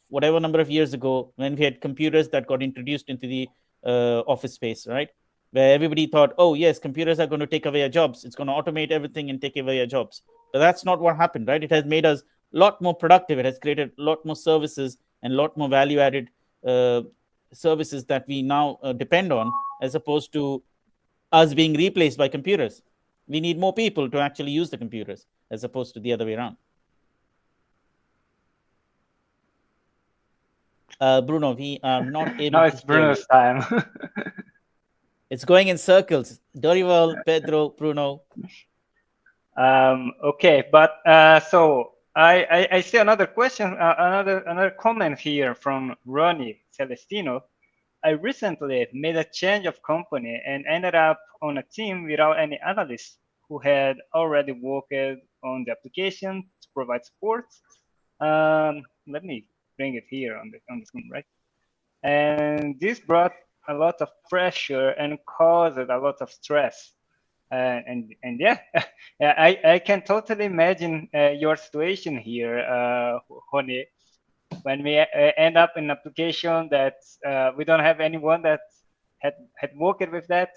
whatever number of years ago when we had computers that got introduced into the office space, right? Where everybody thought, oh yes, computers are going to take away our jobs. It's going to automate everything and take away our jobs. But that's not what happened, right? It has made us a lot more productive. It has created a lot more services and a lot more value-added services that we now depend on, as opposed to us being replaced by computers. We need more people to actually use the computers, as opposed to the other way around. Bruno, we are not able now to it's Bruno's time. It's going in circles. Dorival, Pedro, Bruno. Okay, but so I see another question, another comment here from Ronnie Celestino. I recently made a change of company and ended up on a team without any analysts who had already worked on the application to provide support. Let me bring it here on the screen, right? And this brought a lot of pressure and caused a lot of stress. And yeah, I can totally imagine your situation here, Hone, when we end up in an application that we don't have anyone that had worked with that,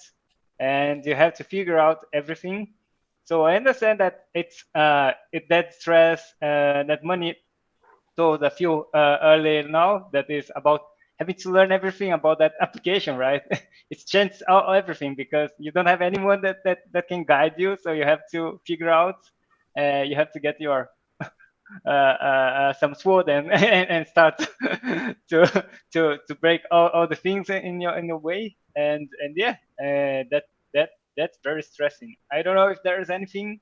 and you have to figure out everything. So I understand that it's that stress, that money. So the few earlier now that is about having to learn everything about that application, right? It's changed everything because you don't have anyone that can guide you. So you have to figure out. You have to get your some sword and start to break all the things in your way. And yeah, that's very stressing. I don't know if there is anything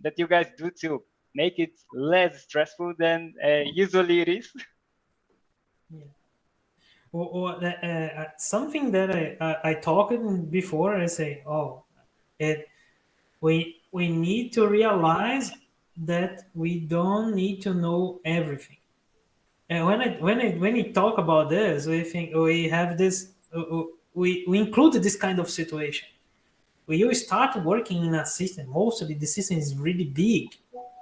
that you guys do to make it less stressful than usually it is. Yeah. Something that I talked before. I say, we need to realize that we don't need to know everything. And when we talk about this, we think we have this. We include this kind of situation. When you start working in a system, mostly the system is really big,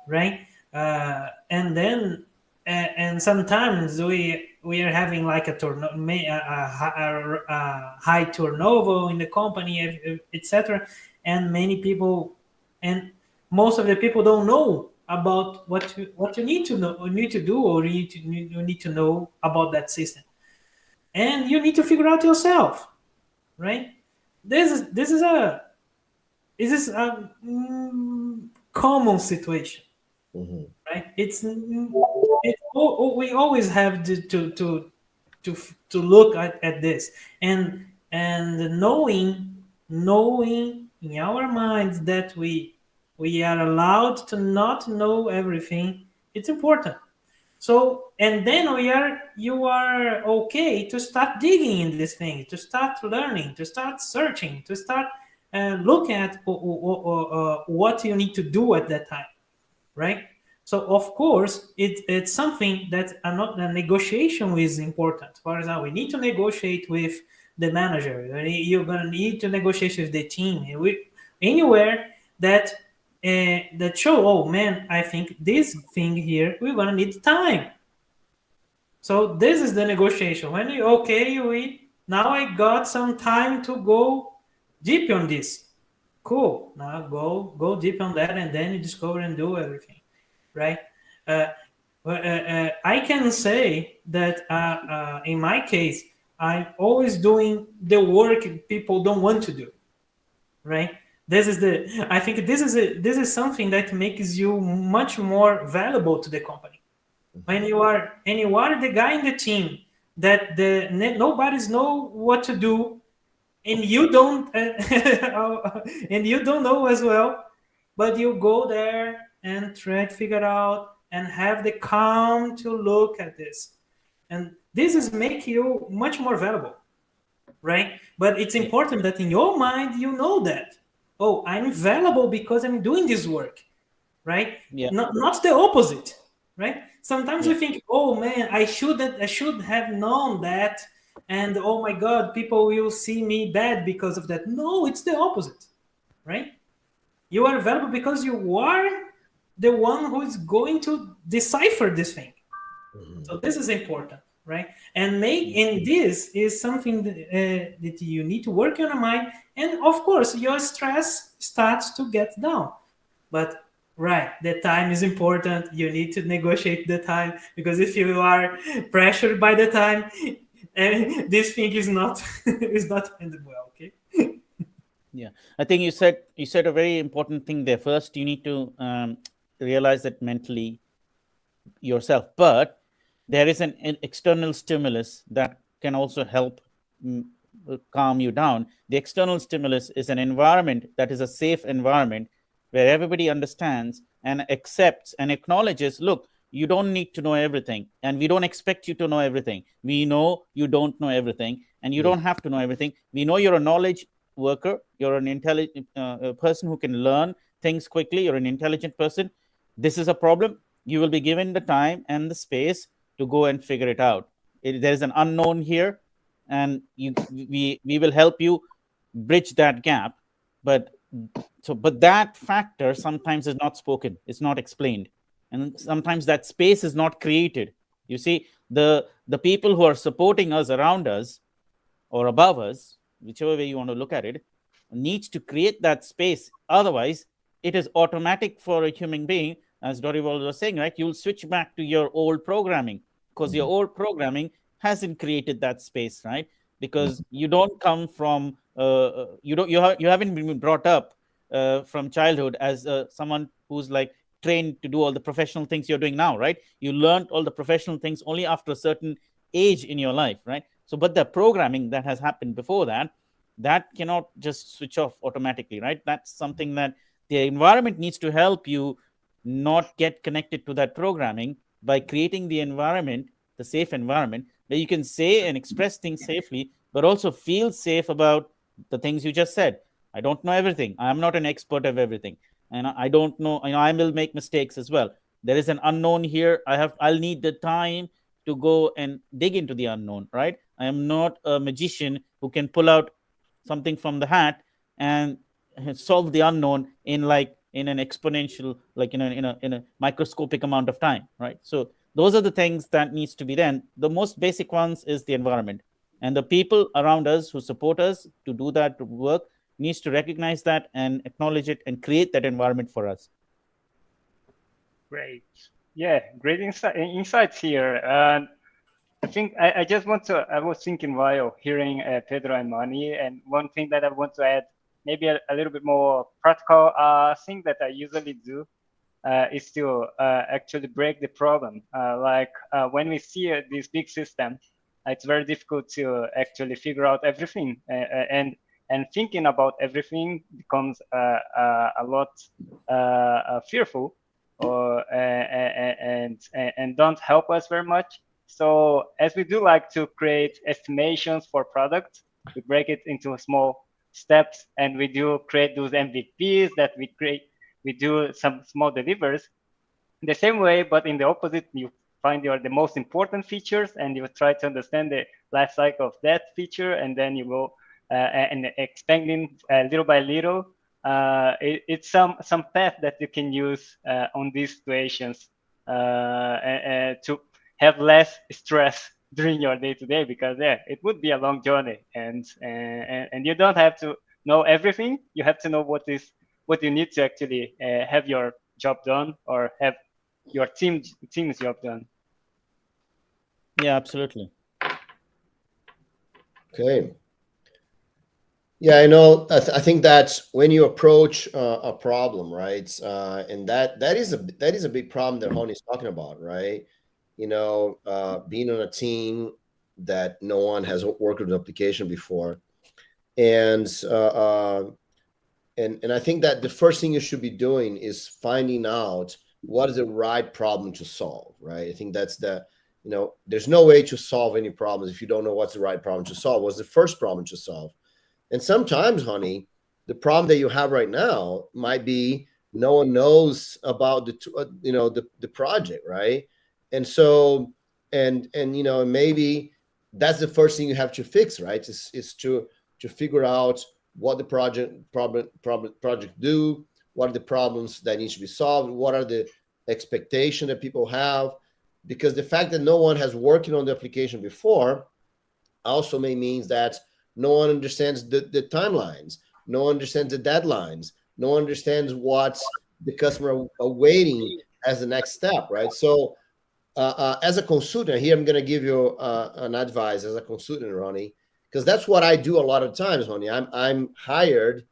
right? And then and sometimes we are having like a high turnover in the company, etc. And many people, and most of the people don't know about what you need to know, or need to do, or you need to know about that system, and you need to figure out yourself, right? This is a common situation, right? We always have to look at this, and knowing in our minds that we are allowed to not know everything. It's important. So, and then you are okay to start digging in this thing, to start learning, to start searching, to start looking at what you need to do at that time, right? So, of course, it's something that a negotiation is important. For example, we need to negotiate with the manager. You're going to need to negotiate with the team. Anywhere that that show, oh man, I think this thing here, we're going to need time. So this is the negotiation. When now I got some time to go deep on this. Cool. Now go deep on that, and then you discover and do everything, right? I can say that in my case, I'm always doing the work people don't want to do, right? I think this is something that makes you much more valuable to the company. When you are the guy in the team that nobody's know what to do, and you don't and you don't know as well, but you go there and try to figure out and have the calm to look at this, and this is make you much more valuable, right? But it's important that in your mind you know that, oh, I'm valuable because I'm doing this work, right? Yeah. Not the opposite, right? Sometimes we think, oh man, I should have known that, and oh my god, people will see me bad because of that. No, it's the opposite, right? You are valuable because you are the one who is going to decipher this thing. So this is important, right? And this is something that you need to work on your mind, and of course your stress starts to get down. But right, the time is important. You need to negotiate the time, because if you are pressured by the time, this thing is not is not ended well. Okay. Yeah, I think you said a very important thing there. First, you need to realize that mentally yourself, but there is an external stimulus that can also help calm you down. The external stimulus is an environment that is a safe environment where everybody understands and accepts and acknowledges, look, you don't need to know everything, and we don't expect you to know everything. We know you don't know everything, and you don't have to know everything. We know you're a knowledge worker. You're an intelligent person who can learn things quickly. You're an intelligent person. This is a problem. You will be given the time and the space to go and figure it out. There is an unknown here, and we will help you bridge that gap. But that factor sometimes is not spoken. It's not explained, and sometimes that space is not created. You see, the people who are supporting us, around us, or above us, whichever way you want to look at it, needs to create that space. Otherwise, it is automatic for a human being, as Dorival was saying, right? You'll switch back to your old programming, because your old programming hasn't created that space, right? Because you don't come from you haven't been brought up from childhood as someone who's like trained to do all the professional things you're doing now, right? You learned all the professional things only after a certain age in your life, right? So but the programming that has happened before that, that cannot just switch off automatically, right? That's something that the environment needs to help you not get connected to that programming by creating the environment, the safe environment, where you can say and express things safely, but also feel safe about the things you just said. I don't know everything. I'm not an expert of everything. And I don't know, I will make mistakes as well. There is an unknown here. I'll need the time to go and dig into the unknown, right? I am not a magician who can pull out something from the hat and solve the unknown in an exponential, like in a microscopic amount of time, right? So those are the things that needs to be done. The most basic ones is the environment, and the people around us who support us to do that work needs to recognize that and acknowledge it and create that environment for us. Great. Yeah, great insights here. I think I just want to, I was thinking while hearing Pedro and Mani, and one thing that I want to add, maybe a little bit more practical thing that I usually do is to actually break the problem. When we see this big system, it's very difficult to actually figure out everything, and thinking about everything becomes a lot fearful, or and don't help us very much. So as we do like to create estimations for products, we break it into small steps, and we do create those MVPs that we do some small delivers the same way, but in the opposite, you find the most important features, and you try to understand the life cycle of that feature, and then you go and expanding little by little. It's some path that you can use on these situations to have less stress during your day-to-day, because it would be a long journey, and you don't have to know everything. You have to know what you need to actually have your job done, or have your team's job done. Yeah, absolutely. Okay. Yeah, I know. I think that's when you approach a problem, right? And that is a big problem that Honi's talking about, right? Being on a team that no one has worked with an application before, and I think that the first thing you should be doing is finding out what is the right problem to solve, right? I think that's there's no way to solve any problems if you don't know what's the right problem to solve. What's the first problem to solve? And sometimes, Honi, the problem that you have right now might be no one knows about the project, right? And so, and maybe that's the first thing you have to fix, right? Is to figure out what the project do, what are the problems that need to be solved, what are the expectations that people have, because the fact that no one has worked on the application before also may means that no one understands the timelines, no one understands the deadlines, no one understands what the customer are waiting as the next step, right? So as a consultant here, I'm going to give you an advice as a consultant, Ronnie, because that's what I do a lot of times, Ronnie. I'm hired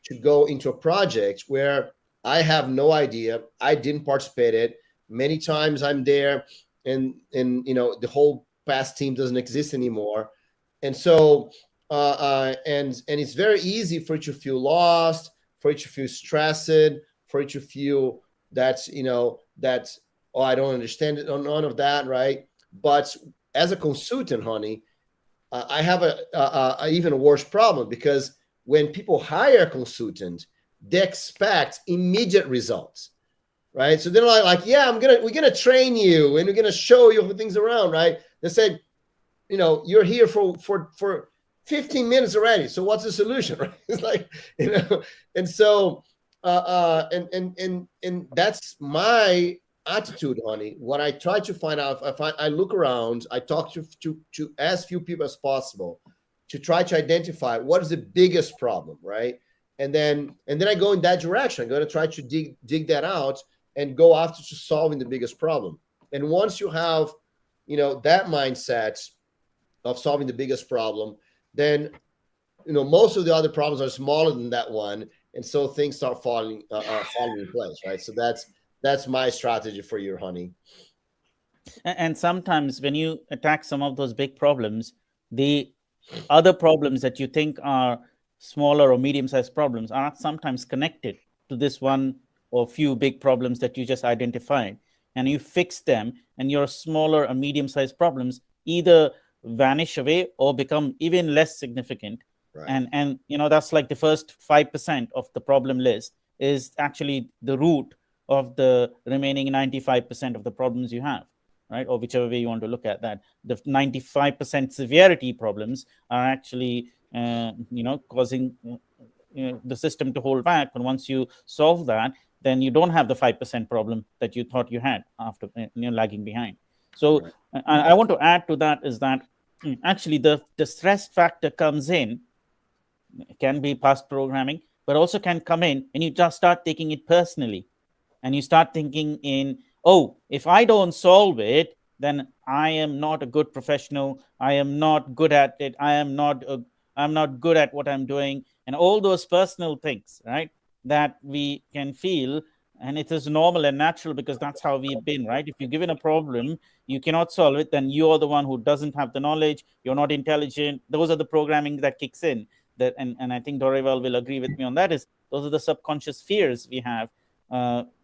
to go into a project where I have no idea. I didn't participate in it. Many times I'm there, and the whole past team doesn't exist anymore, and so and it's very easy for you to feel lost, for you to feel stressed, for you to feel that that I don't understand it, none of that, right? But as a consultant, honey, I have a even worse problem, because when people hire a consultant, they expect immediate results, right? So they're like, yeah, we're gonna train you and we're gonna show you things around, right? They said, you're here for 15 minutes already. So what's the solution, right? It's like, and so and that's my attitude, honey. What I try to find out, I look around, I talk to as few people as possible to try to identify what is the biggest problem, right? And then I go in that direction. I'm going to try to dig that out and go after to solving the biggest problem. And once you have, that mindset, of solving the biggest problem, then most of the other problems are smaller than that one, and so things start falling in place, right? So that's my strategy for your honey. And sometimes when you attack some of those big problems, the other problems that you think are smaller or medium-sized problems are sometimes connected to this one or few big problems that you just identified, and you fix them, and your smaller or medium-sized problems either vanish away or become even less significant. Right. And that's like the first 5% of the problem list is actually the root of the remaining 95% of the problems you have, right? Or whichever way you want to look at that. The 95% severity problems are actually, causing the system to hold back. But once you solve that, then you don't have the 5% problem that you thought you had after lagging behind. So right. I want to add to that is that actually the stress factor comes in, can be past programming, but also can come in and you just start taking it personally. And you start thinking in, oh, if I don't solve it, then I am not a good professional. I am not good at it. I'm not good at what I'm doing. And all those personal things, right, that we can feel. And it is normal and natural because that's how we've been, right? If you're given a problem, you cannot solve it, then you're the one who doesn't have the knowledge. You're not intelligent. Those are the programming that kicks in. That, and I think Dorival will agree with me on that, is those are the subconscious fears we have.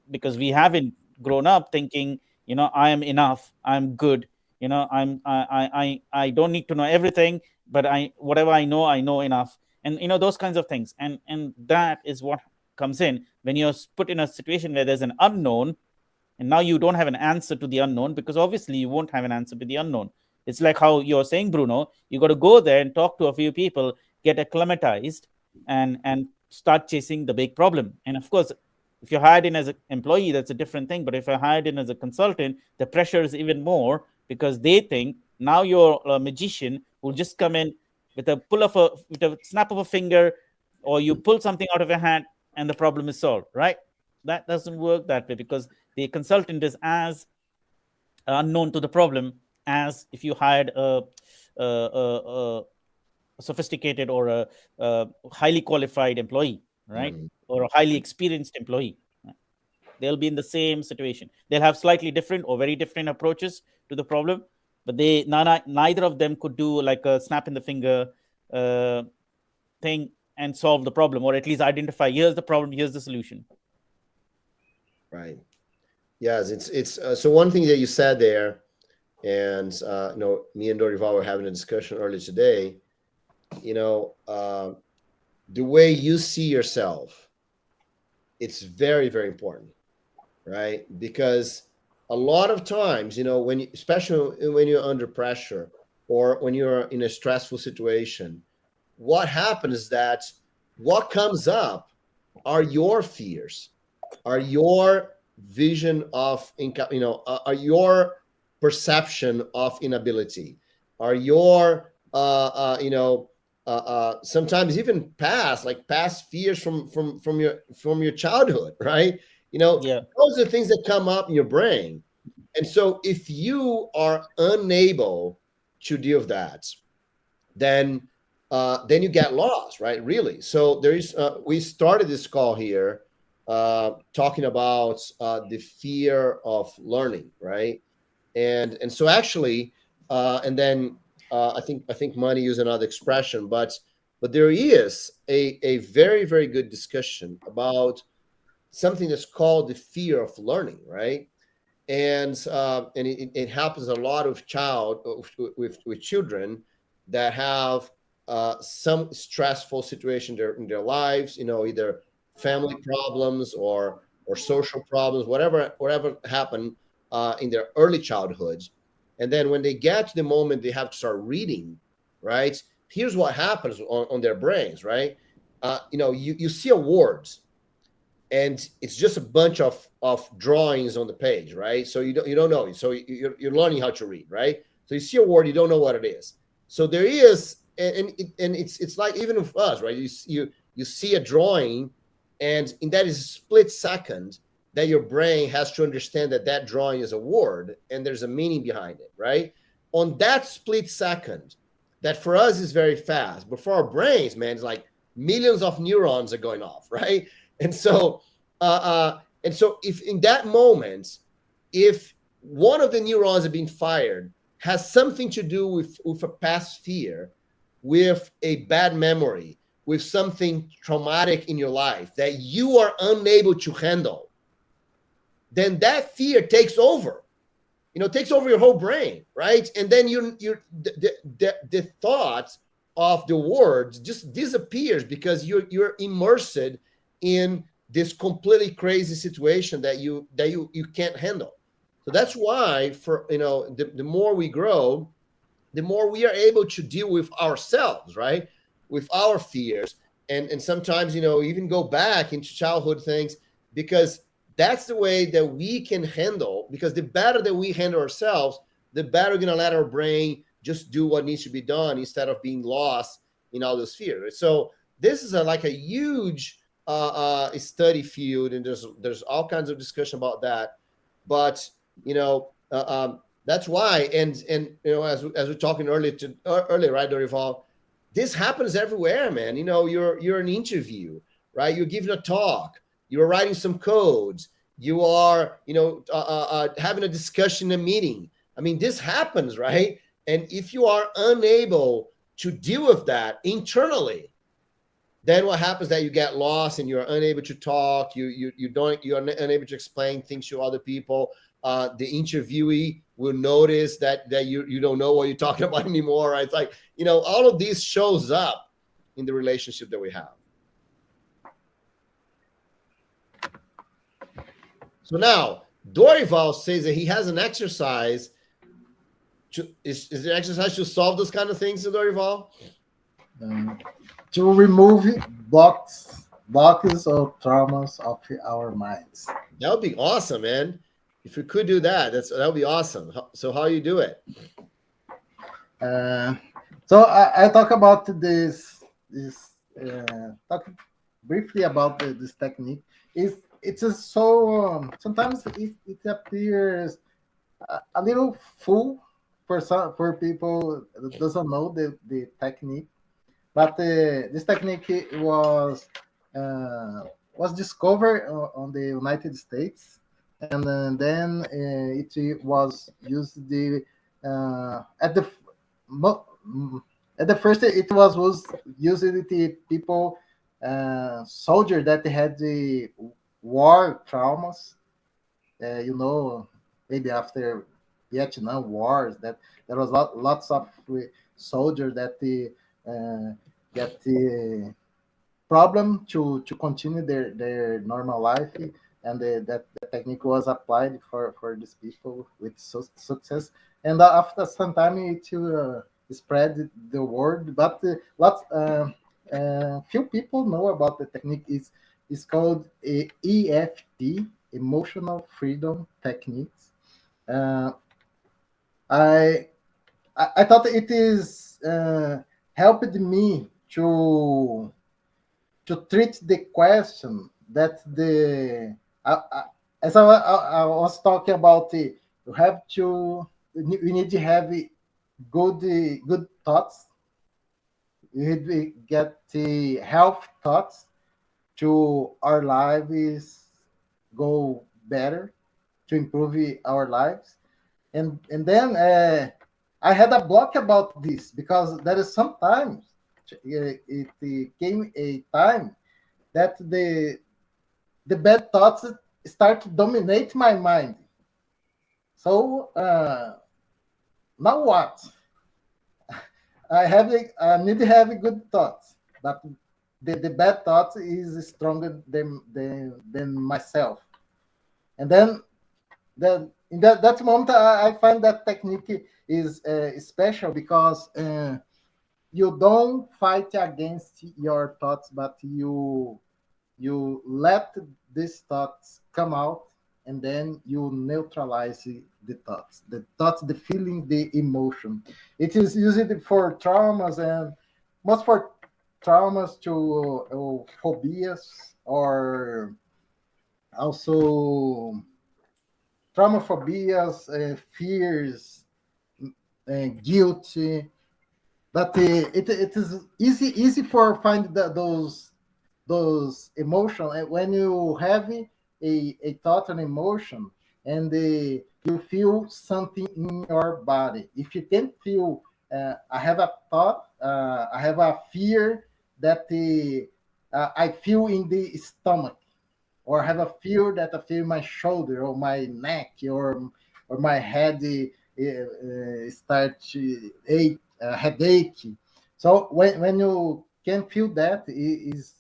Because we haven't grown up thinking, I am enough, I'm good, I don't need to know everything, but whatever I know enough, and those kinds of things, and that is what comes in when you're put in a situation where there's an unknown, and now you don't have an answer to the unknown, because obviously you won't have an answer to the unknown. It's like how you're saying, Bruno, you got to go there and talk to a few people, get acclimatized, and start chasing the big problem. And of course, if you're hired in as an employee, that's a different thing. But if you're hired in as a consultant, the pressure is even more, because they think now you're a magician who'll just come in with a snap of a finger, or you pull something out of your hat and the problem is solved, right? That doesn't work that way, because the consultant is as unknown to the problem as if you hired a sophisticated or a highly qualified employee, right? Or a highly experienced employee. They'll be in the same situation. They'll have slightly different or very different approaches to the problem, but neither of them could do like a snap in the finger thing and solve the problem, or at least identify, here's the problem, here's the solution. Right. Yes, it's so one thing that you said there, and me and Dorival were having a discussion earlier today. The way you see yourself, it's very, very important, right? Because a lot of times, especially when you're under pressure or when you're in a stressful situation, what happens is that what comes up are your fears, are your vision of are your perception of inability, are your sometimes even past fears from your childhood, right? Those are things that come up in your brain. And so if you are unable to deal with that, then you get lost, right? Really. So there is we started this call here talking about the fear of learning, right? And so actually and then I think money use another expression, but there is a very, very good discussion about something that's called the fear of learning, right? And it happens a lot with children that have some stressful situation in their lives, either family problems or social problems, whatever happened in their early childhoods. And then when they get to the moment they have to start reading, right? Here's what happens on their brains, right? You see awards, and it's just a bunch of drawings on the page, right? So you don't know. So you're learning how to read, right? So you see a word, you don't know what it is. So there is, and it's like even with us, right? You see a drawing, and in that is a split second that your brain has to understand that drawing is a word and there's a meaning behind it, right? On that split second, that for us is very fast, but for our brains, man, it's like millions of neurons are going off, right? And so, if in that moment, if one of the neurons are being fired has something to do with a past fear, with a bad memory, with something traumatic in your life that you are unable to handle, then that fear takes over. Takes over your whole brain, right? And then the thought of the words just disappears because you're immersed in this completely crazy situation that you can't handle. So that's why the more we grow, the more we are able to deal with ourselves, right? With our fears. And sometimes, even go back into childhood things, because that's the way that we can handle, because the better that we handle ourselves, the better we're going to let our brain just do what needs to be done instead of being lost in all those fears. So this is like a huge study field, and there's all kinds of discussion about that. But that's why, and as we're talking earlier, right, Dorival, this happens everywhere, man. You're an interview, right? You're giving a talk, you're writing some codes, you are having a discussion in a meeting. I mean, this happens, right? And if you are unable to deal with that internally, then what happens that you get lost and you're unable to talk, you're unable to explain things to other people. The interviewee will notice that you don't know what you're talking about anymore, right? It's like, all of this shows up in the relationship that we have. So now Dorival says that he has an exercise. Is the exercise to solve those kind of things, Dorival? To remove blocks or traumas of our minds. That would be awesome, man. If we could do that, that would be awesome. So how you do it? So I talk about this talk briefly about this technique. It's so sometimes it appears a little full for people that doesn't know the technique, but this technique was discovered on the United States, and then it was used at the first it was used with the people soldier that had the war traumas, maybe after Vietnam wars, that there was lots of soldiers that get the problem to continue their normal life, and that the technique was applied for these people with success. And after some time it spread the word, but lots few people know about the technique. It's called EFT, emotional freedom techniques. I thought it is helped me to treat the question that as I was talking about, you have to we need to have good thoughts. You need to get the health thoughts to our lives go better, to improve our lives. And then I had a block about this, because there is sometimes it came a time that the bad thoughts start to dominate my mind. So now what? I need to have good thoughts, but the bad thoughts is stronger than myself. And then in that moment, I find that technique is special, because you don't fight against your thoughts, but you let these thoughts come out, and then you neutralize the thoughts, the feeling, the emotion. It is used for traumas, and most for traumas to phobias, or also trauma phobias, fears, guilt. but it is easy for find those emotion. And when you have a thought and emotion, and you feel something in your body. If you can feel, I have a thought, I have a fear that I feel in the stomach, or have a fear that I feel in my shoulder or my neck, or my head start to ache, headache. So when you can feel that, it is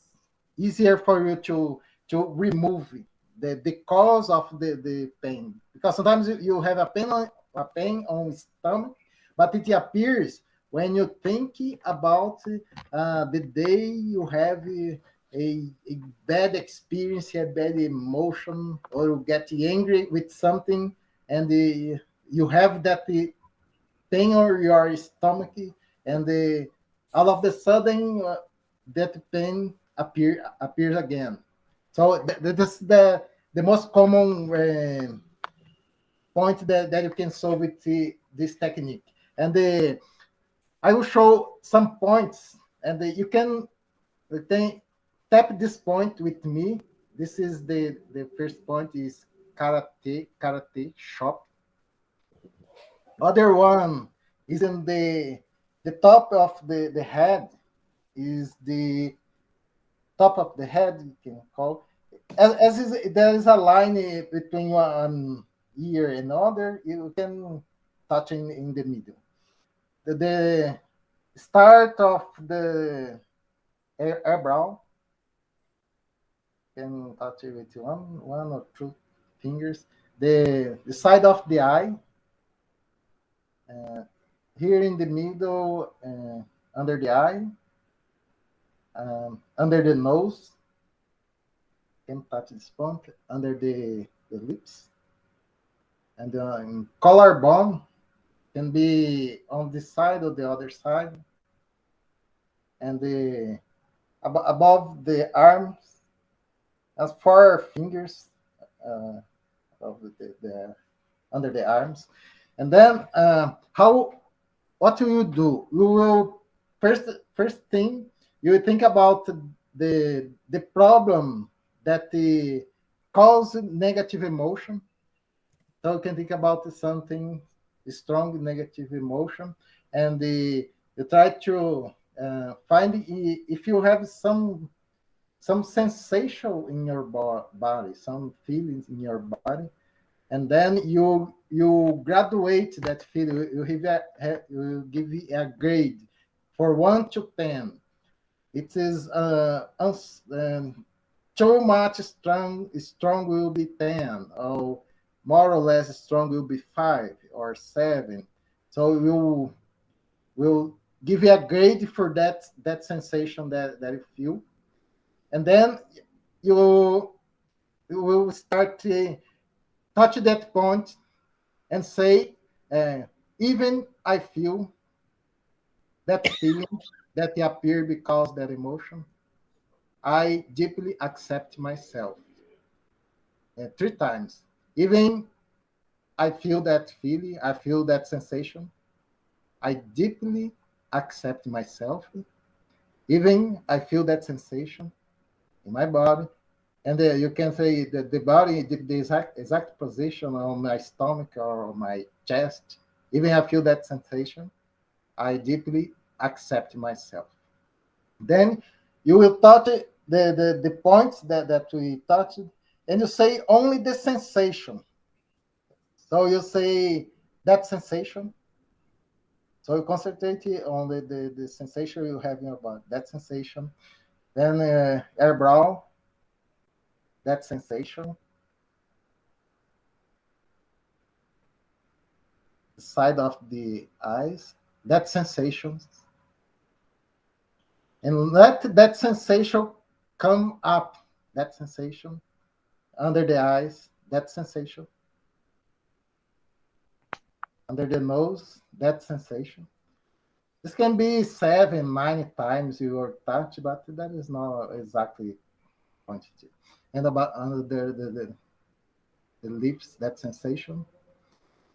easier for you to remove the cause of the pain, because sometimes you have a pain on stomach, but it appears when you think about the day you have a bad experience, a bad emotion, or you get angry with something, and you have that pain on your stomach, and all of the sudden that pain appears again. So this is the most common point that you can solve with this technique. And I will show some points, and you can tap this point with me. This is the first point is karate shop. Other one is in the top of the head, is the top of the head, you can call, as is, there is a line between one ear and other, you can touch in the middle. The start of the eyebrow, can touch it with one or two fingers. The side of the eye, here in the middle, under the eye, under the nose, can touch this point, under the lips, and collarbone can be on this side or the other side, and above the arms, as 4 fingers uh, of the under the arms. And then how what will you do? You will first thing, you think about the problem that cause negative emotion. So you can think about something strong negative emotion, and you try to find if you have some sensation in your body, some feelings in your body, and then you graduate that feeling. You give it a grade for 1 to 10. It is too much strong will be 10, or more or less strong will be 5 or 7. So we'll give you a grade for that sensation that you feel, and then you will start to touch that point and say, uh, even I feel that feeling that appear because that emotion, I deeply accept myself. 3 times. Even I feel that feeling, I feel that sensation, I deeply accept myself. Even I feel that sensation in my body. And you can say that the body, the exact position on my stomach or my chest, even I feel that sensation, I deeply accept myself. Then you will touch the points that we touched, and you say only the sensation. So you say that sensation. So you concentrate on the sensation you have in your body, that sensation. Then eyebrow, that sensation. The side of the eyes, that sensation. And let that sensation come up, that sensation under the eyes, that sensation under the nose, that sensation. This can be 7, 9 times your touch, but that is not exactly quantity. And about under the lips, that sensation,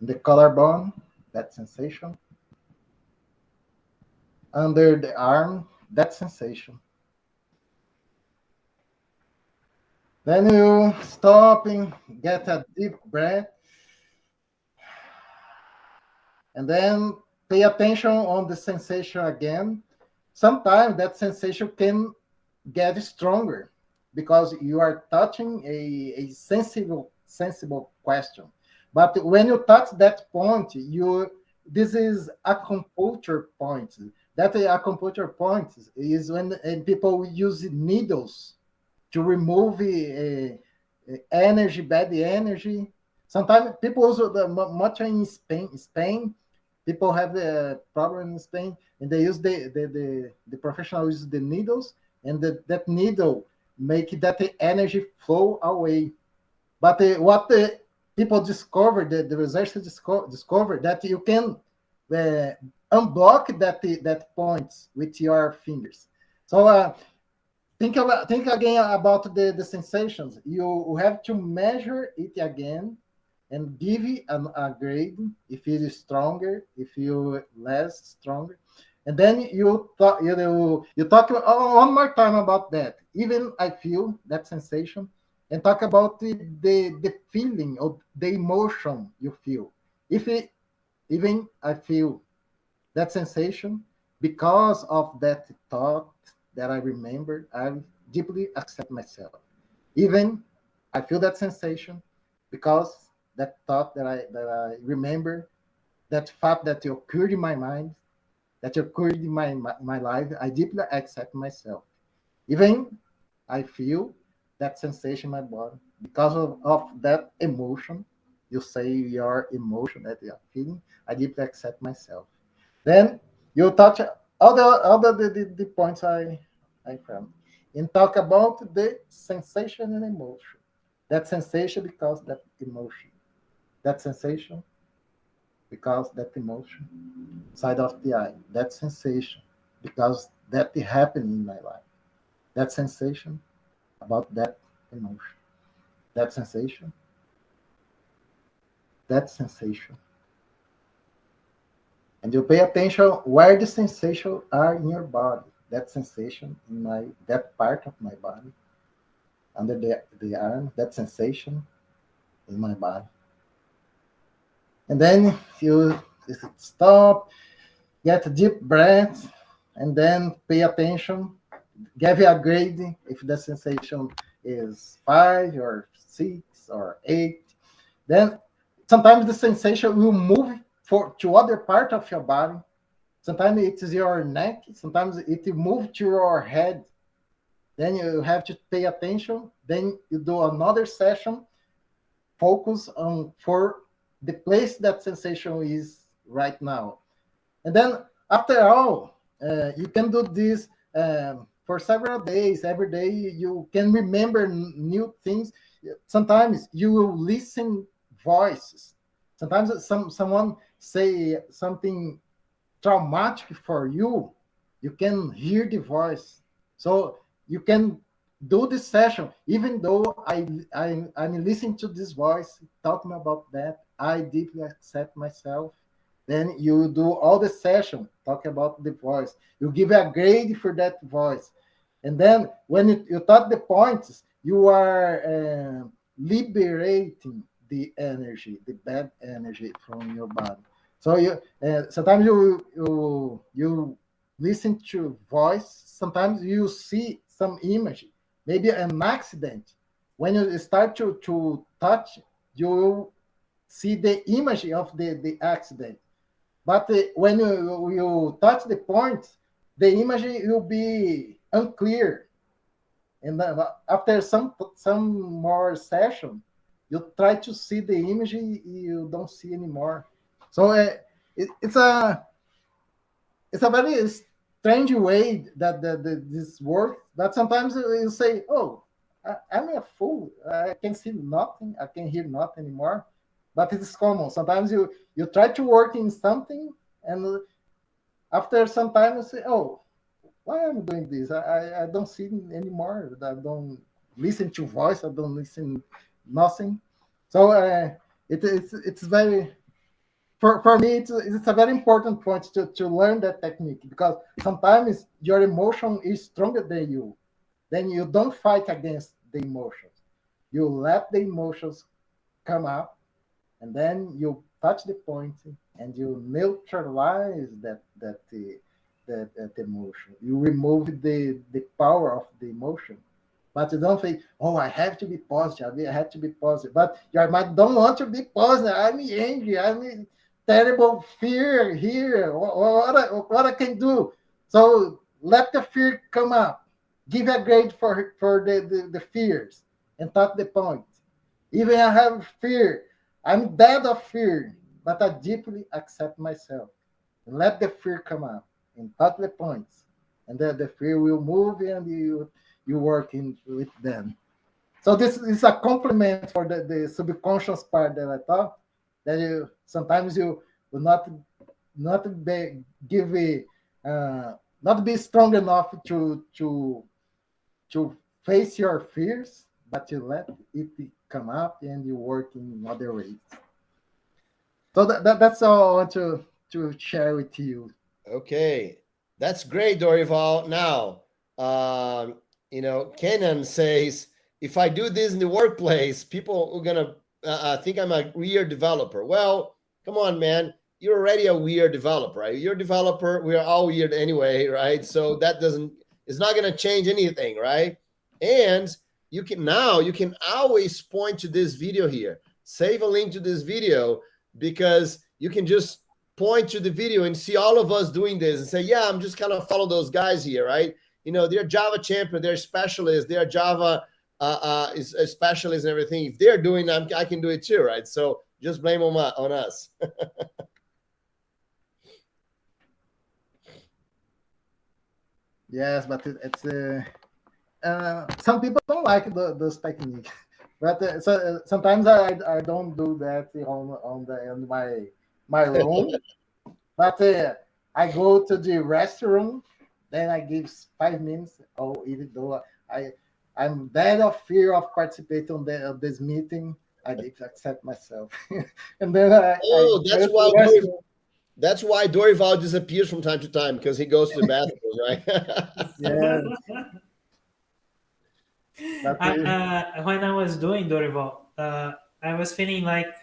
the collarbone, that sensation, under the arm, that sensation. Then you stop and get a deep breath, and then pay attention on the sensation again. Sometimes that sensation can get stronger because you are touching a sensible question. But when you touch that point, you this is acupuncture point. That acupuncture point is when people use needles to remove energy, bad energy. Sometimes people also much in Spain. Spain, people have the problem in Spain, and they use the professional use the needles, and that needle make that energy flow away. But what the people discovered, the researchers discovered that you can unblock that point with your fingers. So think again about the sensations. You have to measure it again and give it a grade if it is stronger, if you less stronger. And then you talk one more time about that. Even I feel that sensation, and talk about the feeling of the emotion you feel. If it even I feel that sensation because of that thought that I remember, I deeply accept myself. Even I feel that sensation because that thought that I remember, that fact that occurred in my mind, that occurred in my life, I deeply accept myself. Even I feel that sensation in my body because of that emotion. You say your emotion that you are feeling. I deeply accept myself. Then you touch the points I found and talk about the sensation and emotion. That sensation because that emotion. That sensation because that emotion. Side of the eye. That sensation because that happened in my life. That sensation about that emotion. That sensation. That sensation. And you pay attention where the sensations are in your body. That sensation in that part of my body, under the arm, that sensation in my body. And then you stop, get a deep breath, and then pay attention. Give you a grade if the sensation is 5 or 6 or 8. Then sometimes the sensation will move to other part of your body. Sometimes it is your neck. Sometimes it moves to your head. Then you have to pay attention. Then you do another session. Focus on for the place that sensation is right now. And then after all, you can do this for several days. Every day you can remember new things. Sometimes you will listen voices. Sometimes someone say something traumatic for you, you can hear the voice. So you can do this session, even though I'm listening to this voice talking about that, I deeply accept myself. Then you do all the session, talk about the voice. You give a grade for that voice. And then when you touch the points, you are liberating the energy, the bad energy from your body. So sometimes you listen to voice. Sometimes you see some image, maybe an accident. When you start to touch, you will see the image of the accident. But when you touch the point, the image will be unclear. And then after some more session, you try to see the image, you don't see anymore. So it's a very strange way that this works. But sometimes you say, "Oh, I'm a fool. I can see nothing. I can hear nothing anymore." But it is common. Sometimes you try to work in something, and after some time you say, "Oh, why am I doing this? I don't see anymore. I don't listen to voice. I don't listen nothing." So it's very for me, it's a very important point to learn that technique, because sometimes your emotion is stronger than you. Then you don't fight against the emotions. You let the emotions come up, and then you touch the point and you neutralize that emotion. You remove the power of the emotion. But you don't think, oh, I have to be positive. I have to be positive. But your mind don't want to be positive. I'm angry. I'm in terrible fear here. What I can do? So let the fear come up. Give a grade for the fears and touch the point. Even I have fear. I'm dead of fear, but I deeply accept myself. And let the fear come up and touch the points. And then the fear will move and you working with them. So this is a compliment for the subconscious part that I thought that you sometimes you will not be give a, not be strong enough to face your fears, but you let it come up and you work in other ways. So that's all I want to share with you. Okay, that's great, Dorival. Now, Kenan says, if I do this in the workplace, people are gonna think I'm a weird developer. Well, come on, man. You're already a weird developer, right? You're a developer. We're all weird anyway, right? So it's not gonna change anything, right? And you can always point to this video here. Save a link to this video, because you can just point to the video and see all of us doing this and say, yeah, I'm just kind of follow those guys here, right? They're Java champion, they're specialists, they're Java is a specialist and everything. If they're doing that, I can do it too, right? So just blame on us. Yes, but it's some people don't like those techniques. But sometimes I don't do that in my room. But I go to the restroom, then I give 5 minutes. Oh, even though I'm dead of fear of participating of this meeting, I need to accept myself. And then that's why Dorival disappears from time to time, because he goes to the bathroom, right? Yeah. When I was doing Dorival, I was feeling like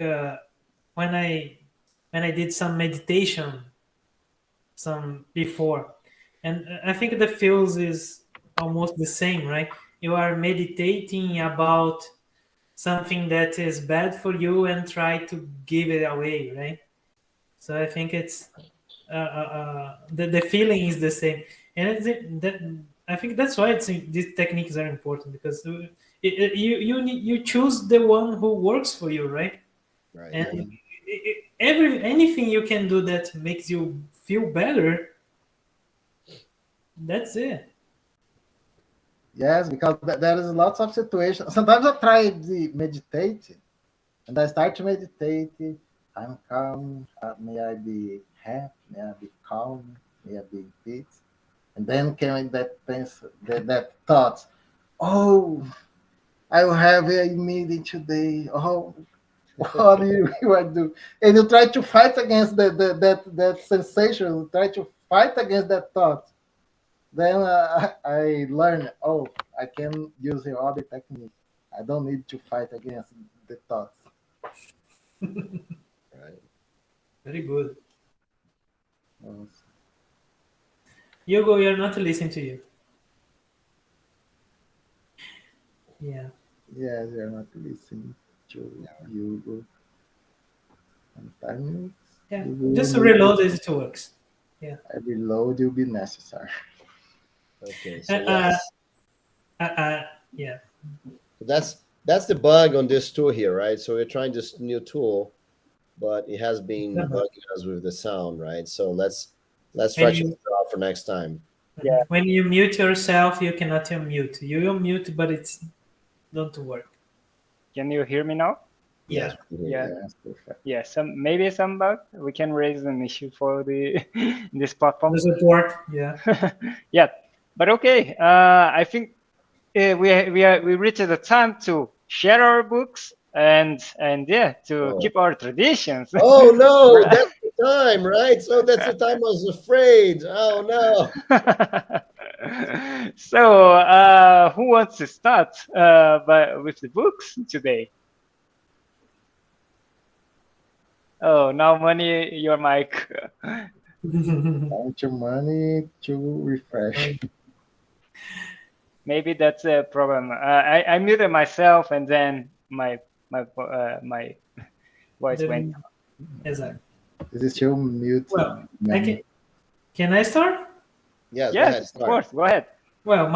when I did some meditation, some before, and I think the feels is almost the same, right? You are meditating about something that is bad for you and try to give it away, right? So I think it's the feeling is the same, and I think that's why these techniques are important, because you choose the one who works for you, right? Right. And anything you can do that makes you feel better, that's it. Yes, because there is lots of situations. Sometimes I try the meditate, and I start to meditate. I'm calm. May I be happy? May I be calm? May I be in peace? And then came that thought. Oh, I will have a meeting today. Oh, what you are do? And you try to fight against that sensation. You try to fight against that thought. Then I learned, oh, I can use the other technique. I don't need to fight against the thoughts. Right. Very good. Yes. Hugo, you're not listening to you. Yeah. Yes, you're not listening to you. Sometimes Yeah. you will Just need reload it, it works. Yeah. a reload will be necessary. Okay. So yes. Yeah. That's the bug on this tool here, right? So we're trying this new tool, but it has been bugging us with the sound, right? So let's try to figure out for next time. Yeah. When you mute yourself, you cannot unmute. You will mute, but it's don't work. Can you hear me now? Yeah. Yeah. Yes, perfect. Yeah. Maybe some bug. We can raise an issue for this platform. The support. Yeah. Yeah. But okay. I think we reached the time to share our books and yeah, to Oh. keep our traditions. Oh no, that's the time, right? So that's the time I was afraid. Oh no. So, who wants to start with the books today? Oh, now money, your mic. Want your money to refresh. Maybe that's a problem. I muted myself, and then my voice went. Exactly. Is it still mute? Well, can I start? Yes, go ahead. Yes, of Start. course. Go ahead. Well,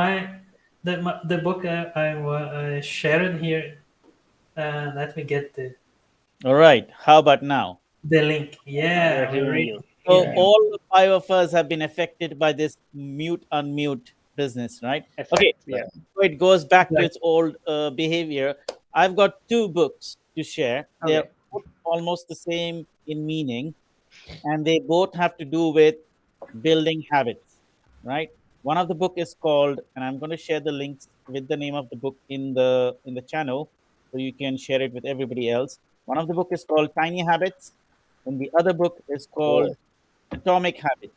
the book I shared here. Let me get All right. How about now? the link. We're Yeah, hearing you. So yeah. all the 5 of us have been affected by this mute unmute business, right? Effect, Okay. yeah. So it goes back to Right. its old behavior. I've got 2 books to share. They're Okay. both almost the same in meaning, and they both have to do with building habits, right? One of the book is called, and I'm going to share the links with the name of the book in the channel, so you can share it with everybody else. One of the book is called Tiny Habits, and the other book is called Cool. Atomic Habits.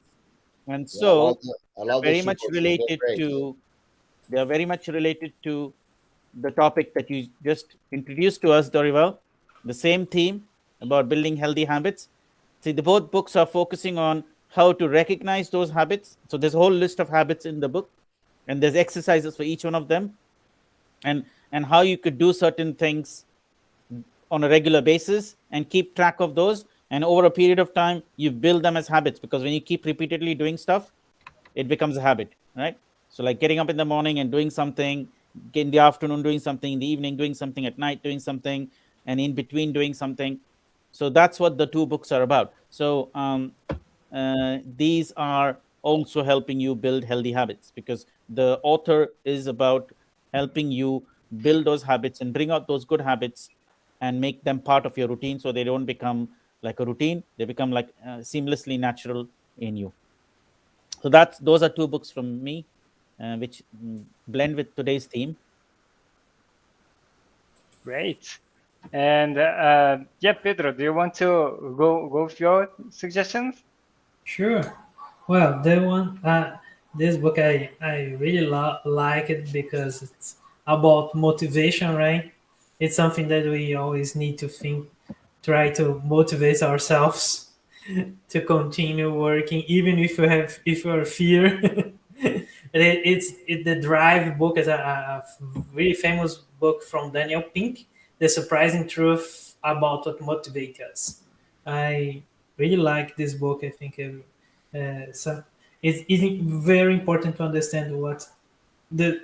And Yeah, so I love very those two much books. They're related great. to they are very much related to the topic that you just introduced to us, Dorival. The same theme about building healthy habits. See, the both books are focusing on how to recognize those habits. So there's a whole list of habits in the book, and there's exercises for each one of them, and how you could do certain things on a regular basis and keep track of those. And over a period of time, you build them as habits, because when you keep repeatedly doing stuff, it becomes a habit, right? So like getting up in the morning and doing something, in the afternoon doing something, in the evening doing something, at night doing something, and in between doing something. So that's what the 2 books are about. So these are also helping you build healthy habits, because the author is about helping you build those habits and bring out those good habits and make them part of your routine, so they don't become like a routine, they become like seamlessly natural in you. So those are 2 books from me, which blend with today's theme. Great. And yeah, Pedro, do you want to go with your suggestions? Sure. Well, this book I really like it because it's about motivation, right? It's something that we always need to try to motivate ourselves to continue working, even if you are fear. It's the Drive book is a really famous book from Daniel Pink, The Surprising Truth About What Motivates Us. I really like this book. I think it's very important to understand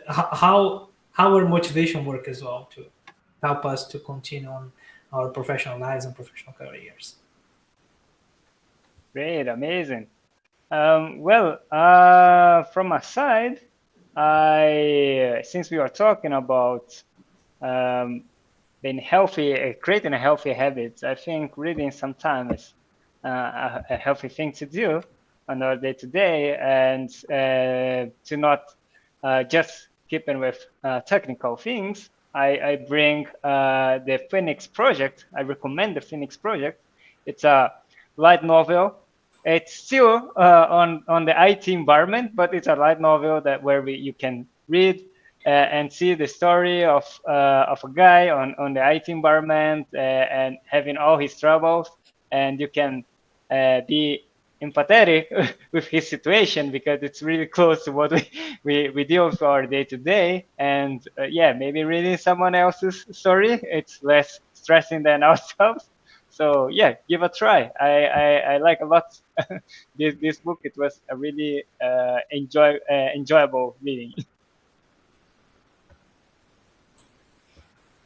how our motivation work as well to help us to continue on our professional lives and professional careers. Great, amazing. Well, from my side, since we are talking about being healthy, creating a healthy habits, I think reading sometimes is a healthy thing to do on our day to day, and to not just keeping with technical things. I bring the Phoenix Project. I recommend the Phoenix Project. It's a light novel. It's still on the IT environment, but it's a light novel where you can read and see the story of a guy on the IT environment and having all his troubles, and you can be empathetic with his situation, because it's really close to what we deal with our day to day. And yeah, maybe reading someone else's story, it's less stressing than ourselves. So yeah, give a try. I like a lot this book. It was a really enjoyable reading.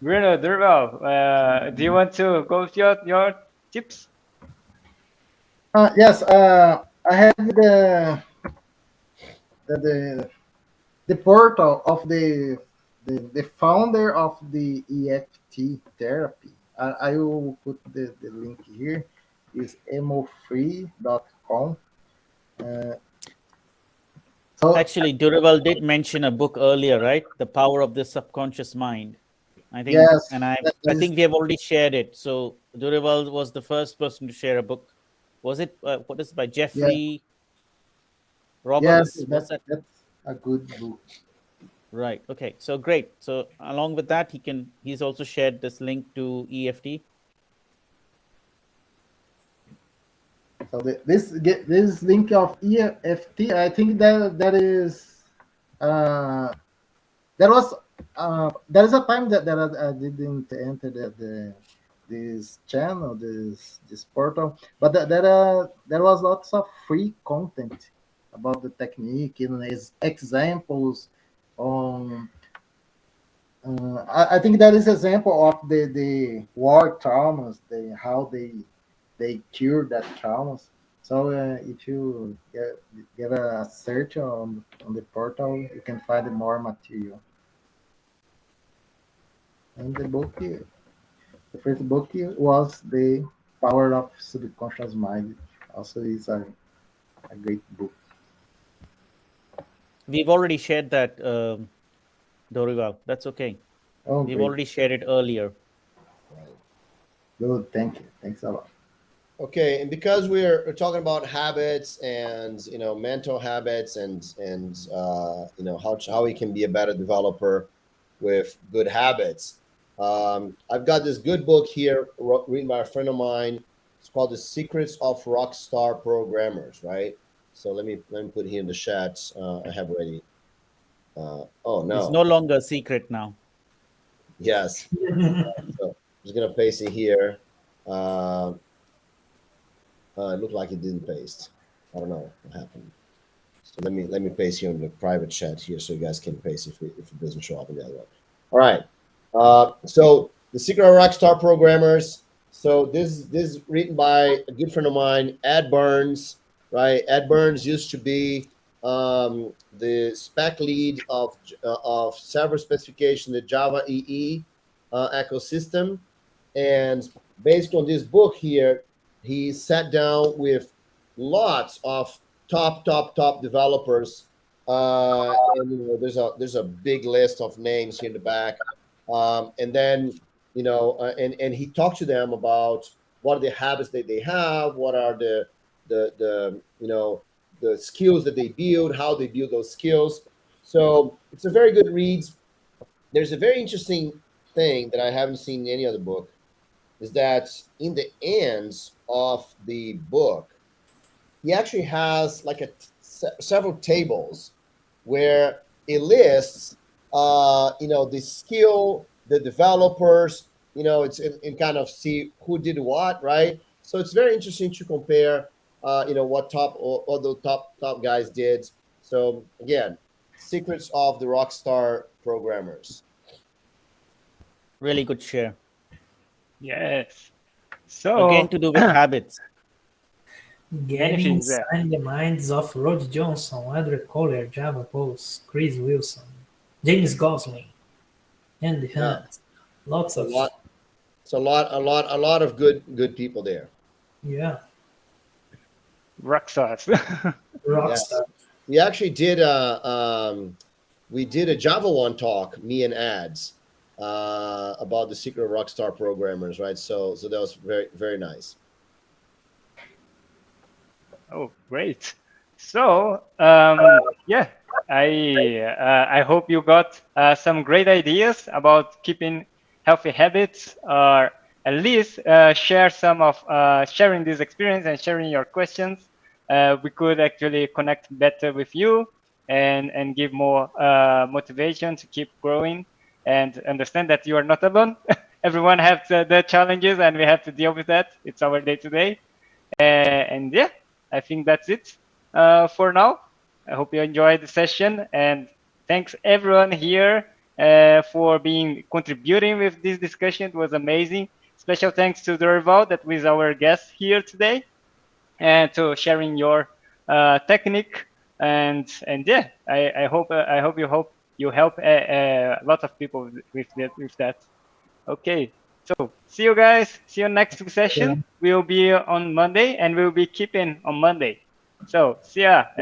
Bruno, Durval, do you want to go with your tips? Yes, I have the the portal of the founder of the EFT therapy. I will put the link here. Is emofree.com. Uh, so Actually, Duraval did mention a book earlier, right? The Power of the Subconscious Mind. I think, Yes, and I that think is, we have already shared it. So Dorival was the first person to share a book. Was it? What is it, by yeah, Jeffrey yes, Roberts? Was that that's a good book. right? Okay, so great. So along with that, he's also shared this link to EFT. So this link of EFT, I think that is uh, there was there is a time that I didn't enter this channel, this portal, but there was lots of free content about the technique and examples on. I think that is example of the war traumas, how they cure that traumas. So if you get a search on the portal, you can find more material. And the book, the first book was The Power of Subconscious Mind. Also is a great book. We've already shared that, Dorival. That's okay. Oh, We've great. already shared it earlier. Right. Good. Thank you. Thanks a lot. Okay, and because we're talking about habits and mental habits and how we can be a better developer with good habits, I've got this good book here written by a friend of mine. It's called The Secrets of Rockstar Programmers. Right. So let me put here in the chat. I have already. Oh It's no. no longer a secret now. Yes. So I'm just gonna paste it here. It looked like it didn't paste. I don't know what happened. So let me paste here in the private chat here so you guys can paste if it doesn't show up in the other one. All right. So the Secret of Rockstar Programmers. So this is written by a good friend of mine, Ed Burns. Right. Ed Burns used to be the spec lead of server specification, the Java EE ecosystem, and based on this book here, he sat down with lots of top developers, and there's a big list of names here in the back, and then and he talked to them about what are the habits that they have, what are the skills that they build, how they build those skills. So it's a very good read. There's a very interesting thing that I haven't seen in any other book, is that in the ends of the book, he actually has like several tables where it lists, the skill, the developers, it's in kind of see who did what, right? So it's very interesting to compare, what all the top guys did. So again, Secrets of the Rockstar Programmers. Really good share. Yes. So Again, to do with habits. Getting things there. inside the minds of Rod Johnson, Edward Kohler, Java Post, Chris Wilson, James Gosling, Andy Hunt. Lots A of lot. It's a lot of good people there. yeah, rock stars. rockstar. We actually did we did a Java One talk, me and Ads, about the Secret of Rockstar Programmers, right? So that was very, very nice. Oh, great. So, yeah, I hope you got some great ideas about keeping healthy habits, or at least share some of sharing this experience and sharing your questions. We could actually connect better with you and give more motivation to keep growing and understand that you are not alone. Everyone has their challenges, and we have to deal with that. It's our day to day. And yeah, I think that's it for now. I hope you enjoyed the session, and thanks everyone here for contributing with this discussion. It was amazing. Special thanks to Dorival, that was our guest here today, and to sharing your technique. And yeah, I hope you help a lot of people with that. Okay, so see you guys. See you next session. We'll be on Monday, and we'll be keeping on Monday. So see ya.